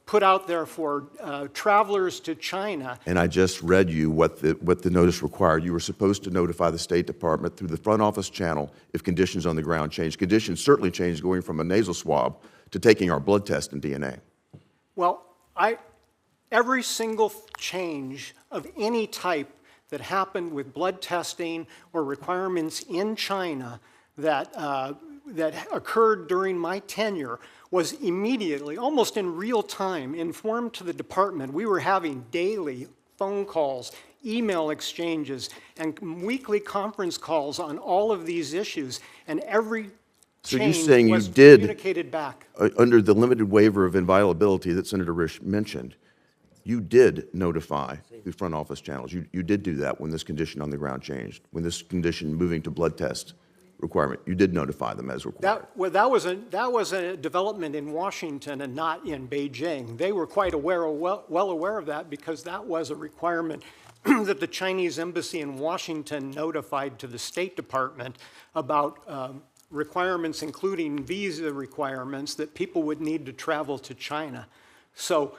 put out there for travelers to China. And I just read you what the notice required. You were supposed to notify the State Department through the front office channel if conditions on the ground changed. Conditions certainly changed going from a nasal swab to taking our blood test and DNA. Well, every single change of any type that happened with blood testing or requirements in China that occurred during my tenure was immediately, almost in real time, informed to the department. We were having daily phone calls, email exchanges, and weekly conference calls on all of these issues, and every So you're change saying you was did, communicated back. under the limited waiver of inviolability that Senator Risch mentioned, you did notify the front office channels. You did do that when this condition on the ground changed, when this condition moving to blood test requirement. You did notify them as required. That was a development in Washington and not in Beijing. They were quite aware, well aware of that because that was a requirement that the Chinese embassy in Washington notified to the State Department about requirements, including visa requirements, that people would need to travel to China. So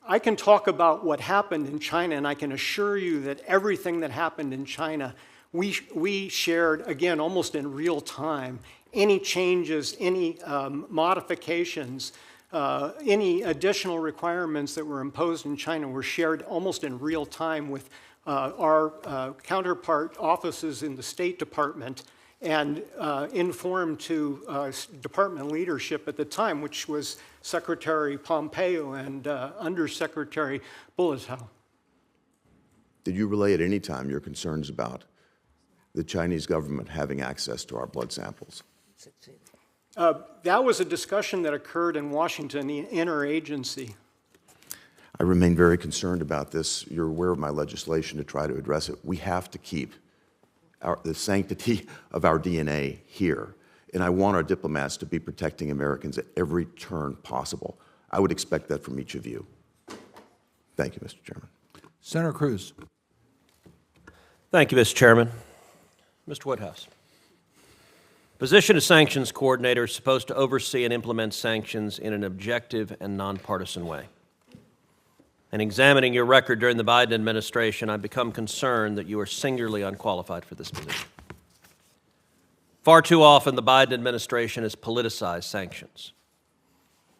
I can talk about what happened in China, and I can assure you that everything that happened in China, we shared, again, almost in real time, any changes, any modifications, any additional requirements that were imposed in China were shared almost in real time with our counterpart offices in the State Department and informed to department leadership at the time, which was Secretary Pompeo and Undersecretary Bulletow. Did you relay at any time your concerns about the Chinese government having access to our blood samples? That was a discussion that occurred in Washington, the interagency. I remain very concerned about this. You're aware of my legislation to try to address it. We have to keep the sanctity of our DNA here. And I want our diplomats to be protecting Americans at every turn possible. I would expect that from each of you. Thank you, Mr. Chairman. Senator Cruz. Thank you, Mr. Chairman. Mr. Woodhouse. Position as sanctions coordinator is supposed to oversee and implement sanctions in an objective and nonpartisan way. In examining your record during the Biden administration, I've become concerned that you are singularly unqualified for this position. Far too often, the Biden administration has politicized sanctions.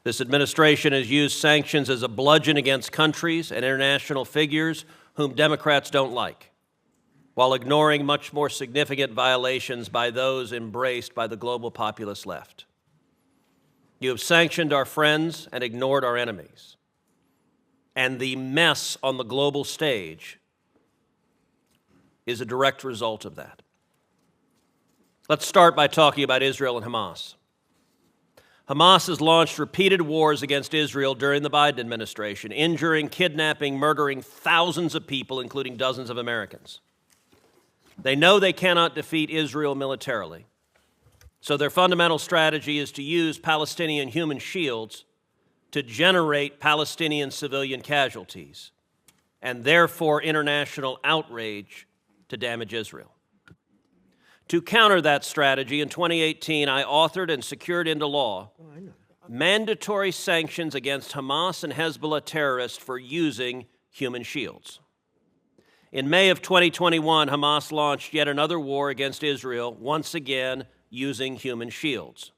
This administration has used sanctions as a bludgeon against countries and international figures whom Democrats don't like, while ignoring much more significant violations by those embraced by the global populist left. You have sanctioned our friends and ignored our enemies. And the mess on the global stage is a direct result of that. Let's start by talking about Israel and Hamas. Hamas has launched repeated wars against Israel during the Biden administration, injuring, kidnapping, murdering thousands of people, including dozens of Americans. They know they cannot defeat Israel militarily, so their fundamental strategy is to use Palestinian human shields to generate Palestinian civilian casualties, and therefore international outrage to damage Israel. To counter that strategy, in 2018, I authored and secured into law mandatory sanctions against Hamas and Hezbollah terrorists for using human shields. In May of 2021, Hamas launched yet another war against Israel, once again using human shields.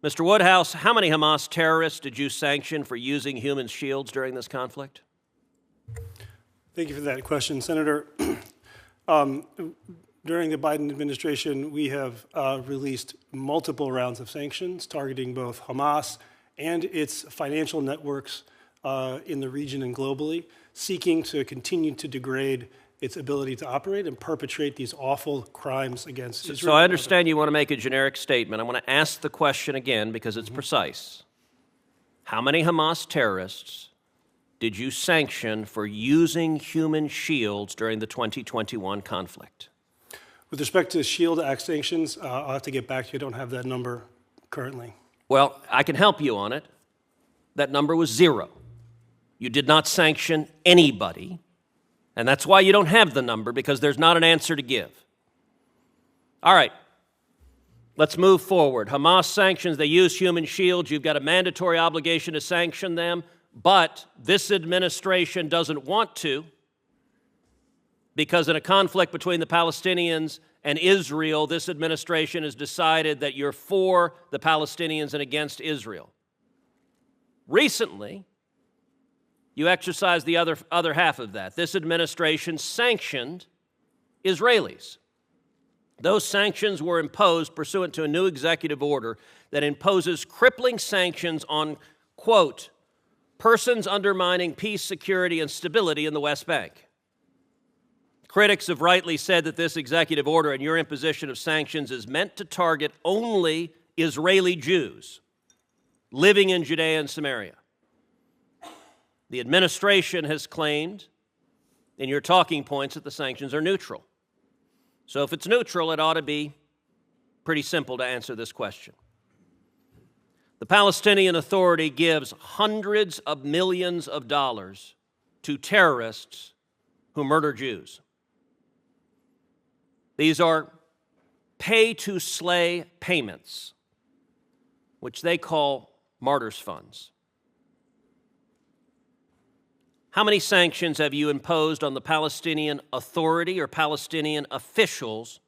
Mr. Woodhouse, how many Hamas terrorists did you sanction for using human shields during this conflict? Thank you for that question, Senator. During the Biden administration, we have released multiple rounds of sanctions targeting both Hamas and its financial networks in the region and globally, seeking to continue to degrade its ability to operate and perpetrate these awful crimes against Israel. So I understand you want to make a generic statement. I want to ask the question again because it's precise. How many Hamas terrorists did you sanction for using human shields during the 2021 conflict? With respect to SHIELD Act sanctions, I'll have to get back to you. I don't have that number currently. Well, I can help you on it. That number was 0. You did not sanction anybody, and that's why you don't have the number, because there's not an answer to give. All right, let's move forward. Hamas sanctions, they use human shields. You've got a mandatory obligation to sanction them, but this administration doesn't want to, because in a conflict between the Palestinians and Israel, this administration has decided that you're for the Palestinians and against Israel. Recently, you exercised the other half of that. This administration sanctioned Israelis. Those sanctions were imposed pursuant to a new executive order that imposes crippling sanctions on, quote, persons undermining peace, security, and stability in the West Bank. Critics have rightly said that this executive order and your imposition of sanctions is meant to target only Israeli Jews living in Judea and Samaria. The administration has claimed in your talking points that the sanctions are neutral. So if it's neutral, it ought to be pretty simple to answer this question. The Palestinian Authority gives hundreds of millions of dollars to terrorists who murder Jews. These are pay-to-slay payments, which they call martyrs' funds. How many sanctions have you imposed on the Palestinian Authority or Palestinian officials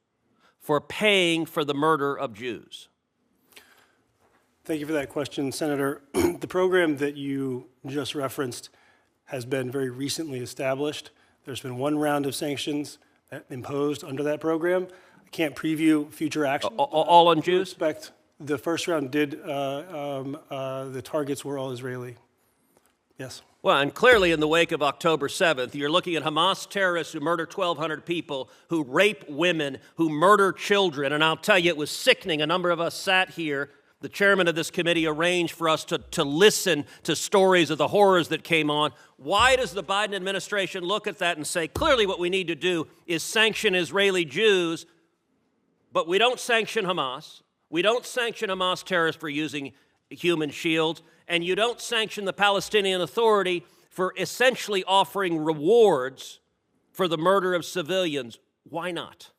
for paying for the murder of Jews? Thank you for that question, Senator. The program that you just referenced has been very recently established. There's been one round of sanctions imposed under that program. I can't preview future action. All on Jews? Respect, the first round did, the targets were all Israeli. Yes. Well, and clearly in the wake of October 7th, you're looking at Hamas terrorists who murder 1,200 people, who rape women, who murder children. And I'll tell you, it was sickening. A number of us sat here. The chairman of this committee arranged for us to listen to stories of the horrors that came on. Why does the Biden administration look at that and say, clearly what we need to do is sanction Israeli Jews, but we don't sanction Hamas. We don't sanction Hamas terrorists for using human shields, and you don't sanction the Palestinian Authority for essentially offering rewards for the murder of civilians. Why not?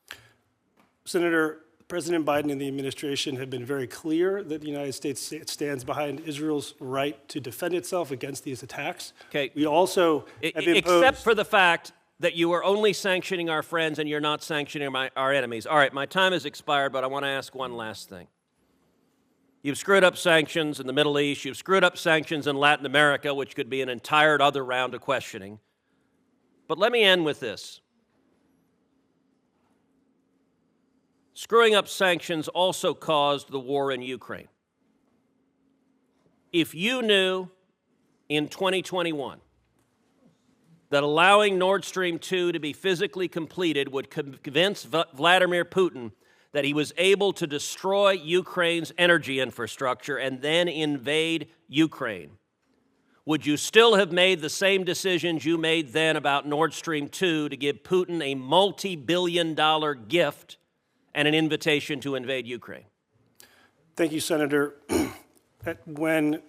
Senator, President Biden and the administration have been very clear that the United States stands behind Israel's right to defend itself against these attacks. Okay. We also have imposed... Except for the fact that you are only sanctioning our friends and you're not sanctioning our enemies. All right, my time has expired, but I want to ask one last thing. You've screwed up sanctions in the Middle East. You've screwed up sanctions in Latin America, which could be an entire other round of questioning. But let me end with this. Screwing up sanctions also caused the war in Ukraine. If you knew in 2021 that allowing Nord Stream 2 to be physically completed would convince Vladimir Putin that he was able to destroy Ukraine's energy infrastructure and then invade Ukraine, would you still have made the same decisions you made then about Nord Stream 2 to give Putin a multi-billion-dollar gift and an invitation to invade Ukraine? Thank you, Senator. When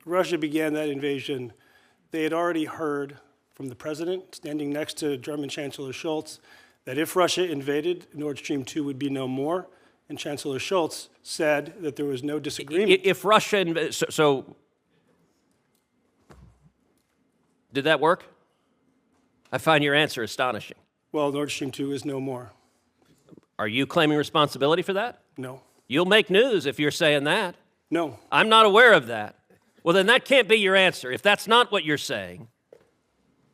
Russia began that invasion, they had already heard from the president, standing next to German Chancellor Scholz, that if Russia invaded, Nord Stream 2 would be no more. And Chancellor Scholz said that there was no disagreement. If Russia, so did that work? I find your answer astonishing. Well, Nord Stream 2 is no more. Are you claiming responsibility for that? No. You'll make news if you're saying that. No. I'm not aware of that. Well, then that can't be your answer. If that's not what you're saying,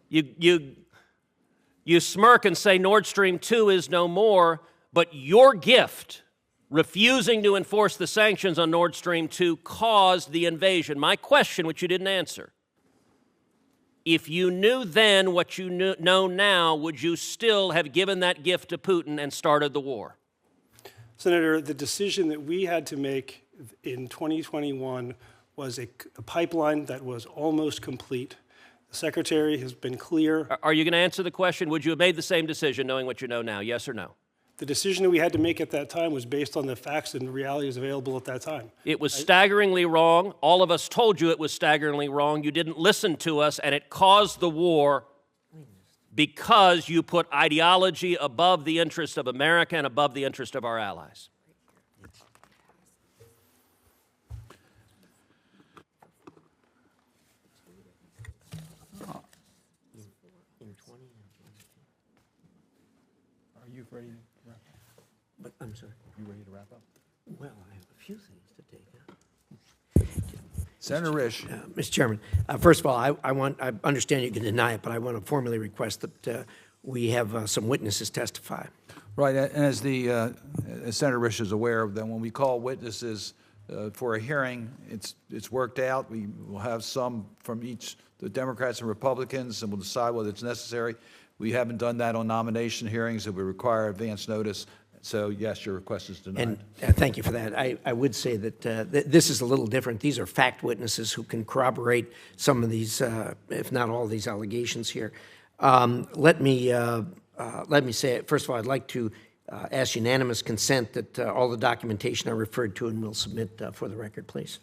you smirk and say Nord Stream 2 is no more, but your gift, refusing to enforce the sanctions on Nord Stream 2, caused the invasion. My question, which you didn't answer, if you knew then what you know now, would you still have given that gift to Putin and started the war? Senator, the decision that we had to make in 2021 was a pipeline that was almost complete, The Secretary has been clear. Are you going to answer the question? Would you have made the same decision knowing what you know now? Yes or no? The decision that we had to make at that time was based on the facts and realities available at that time. It was staggeringly wrong. All of us told you it was staggeringly wrong. You didn't listen to us, and it caused the war because you put ideology above the interest of America and above the interest of our allies. Are you ready to wrap up? But, I'm sorry. You ready to wrap up? Well, I have a few things to take up. Senator Risch. Mr. Chairman, first of all, I understand you can deny it, but I want to formally request that we have some witnesses testify. Right, and as Senator Risch is aware of, that when we call witnesses for a hearing, it's worked out. We will have some from each, the Democrats and Republicans, and we'll decide whether it's necessary. We haven't done that on nomination hearings. It would require advance notice. So, yes, your request is denied. And thank you for that. I would say that this is a little different. These are fact witnesses who can corroborate some of these, if not all these allegations here. Let me say, first of all, I'd like to ask unanimous consent that all the documentation I referred to and will submit for the record, please.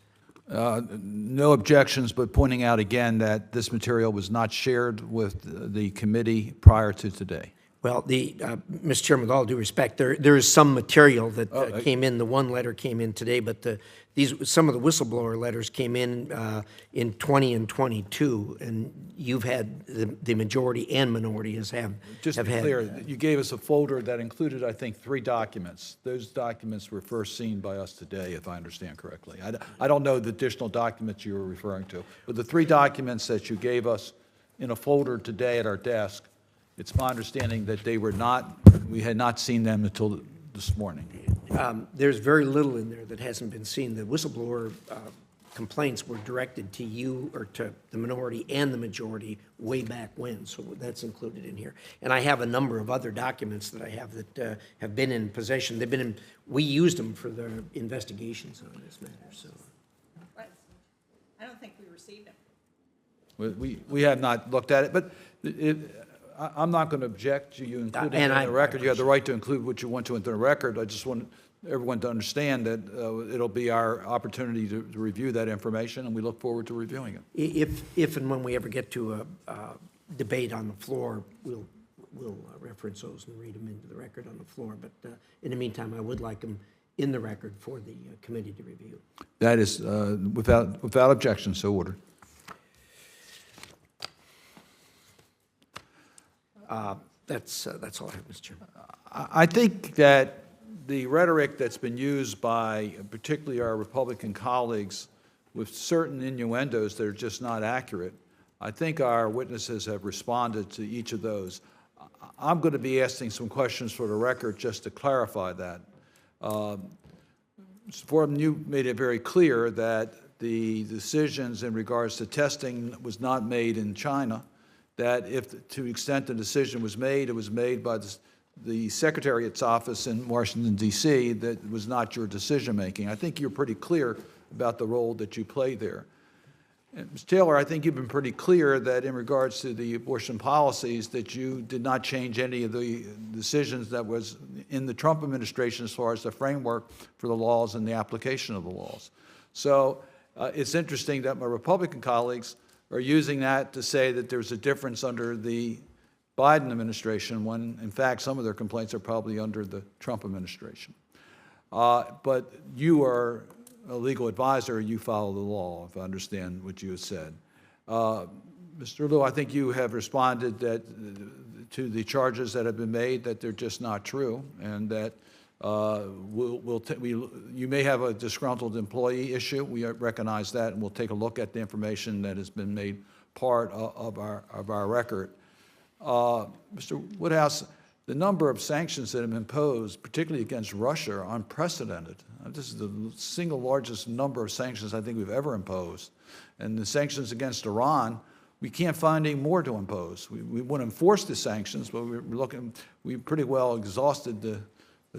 No objections, but pointing out again that this material was not shared with the committee prior to today. Well, Mr. Chairman, with all due respect, there is some material that came in. The one letter came in today, but some of the whistleblower letters came in 20 and 22, and you've had the majority and minority have Just to be clear, you gave us a folder that included, I think, 3 documents. Those documents were first seen by us today, if I understand correctly. I don't know the additional documents you were referring to, but the 3 documents that you gave us in a folder today at our desk, it's my understanding that we had not seen them until this morning. There's very little in there that hasn't been seen. The whistleblower complaints were directed to you, or to the minority and the majority, way back when, so that's included in here. And I have a number of other documents that I have that have been in possession. We used them for the investigations on this matter, so. I don't think we received them. We have not looked at it, but I'm not going to object to you including it in the record. You have the right to include what you want to into the record. I just want everyone to understand that it'll be our opportunity to review that information, and we look forward to reviewing it. If and when we ever get to a debate on the floor, we'll reference those and read them into the record on the floor. But in the meantime, I would like them in the record for the committee to review. That is without objection, so ordered. That's all I have, Mr. Chairman. I think that the rhetoric that's been used by particularly our Republican colleagues with certain innuendos that are just not accurate, I think our witnesses have responded to each of those. I'm going to be asking some questions for the record just to clarify that. Mr. Forbes, you made it very clear that the decisions in regards to testing was not made in China, that if to the extent the decision was made, it was made by the Secretariat's office in Washington, D.C., that was not your decision-making. I think you're pretty clear about the role that you play there. And Ms. Taylor, I think you've been pretty clear that in regards to the abortion policies, that you did not change any of the decisions that was in the Trump administration as far as the framework for the laws and the application of the laws. So it's interesting that my Republican colleagues are using that to say that there's a difference under the Biden administration when, in fact, some of their complaints are probably under the Trump administration. But you are a legal advisor. You follow the law, if I understand what you have said. Mr. Liu, I think you have responded to the charges that have been made that they're just not true, and that you may have a disgruntled employee issue. We recognize that, and we'll take a look at the information that has been made part of our record. Mr. Woodhouse, the number of sanctions that have been imposed, particularly against Russia, are unprecedented. This is the single largest number of sanctions I think we've ever imposed. And the sanctions against Iran, we can't find any more to impose. We want to enforce the sanctions, but we pretty well exhausted the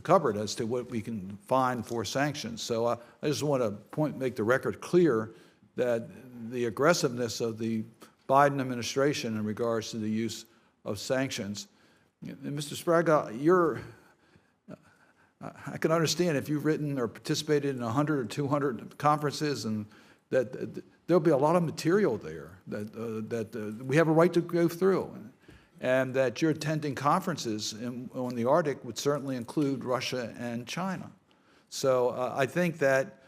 cupboard as to what we can find for sanctions. So I just want to make the record clear that the aggressiveness of the Biden administration in regards to the use of sanctions. And Mr. Sprague, I can understand if you've written or participated in 100 or 200 conferences, and that there'll be a lot of material there that we have a right to go through, and that you're attending conferences on the Arctic would certainly include Russia and China. So I think that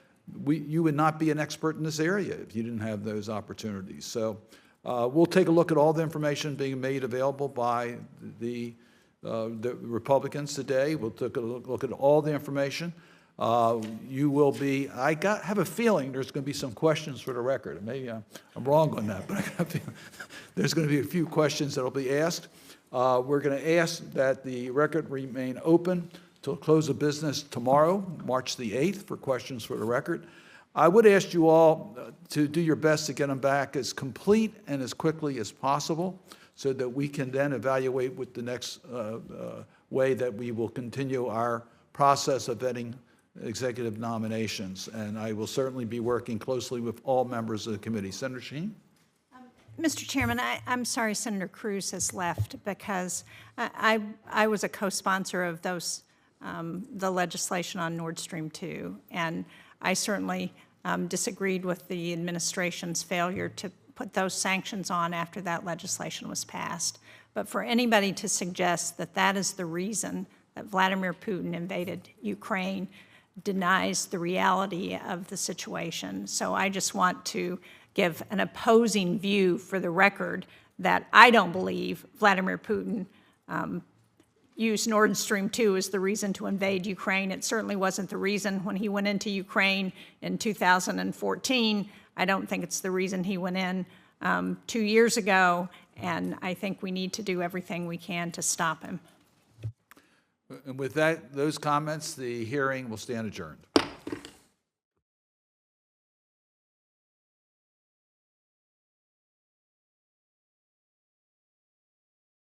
you would not be an expert in this area if you didn't have those opportunities. So we'll take a look at all the information being made available by the Republicans today. We'll take a look at all the information. You will be, have a feeling there's going to be some questions for the record. Maybe I'm wrong on that, but I got a feeling there's going to be a few questions that will be asked. We're going to ask that the record remain open till close of business tomorrow, March the 8th, for questions for the record. I would ask you all to do your best to get them back as complete and as quickly as possible, so that we can then evaluate what the next way that we will continue our process of vetting executive nominations. And I will certainly be working closely with all members of the committee. Senator Sheen? Mr. Chairman, I'm sorry Senator Cruz has left, because I was a co-sponsor of those, the legislation on Nord Stream 2, and I certainly disagreed with the administration's failure to put those sanctions on after that legislation was passed. But for anybody to suggest that that is the reason that Vladimir Putin invaded Ukraine denies the reality of the situation. So I just want to give an opposing view for the record that I don't believe Vladimir Putin used Nord Stream 2 as the reason to invade Ukraine. It certainly wasn't the reason when he went into Ukraine in 2014. I don't think it's the reason he went in 2 years ago, and I think we need to do everything we can to stop him. And with those comments, the hearing will stand adjourned.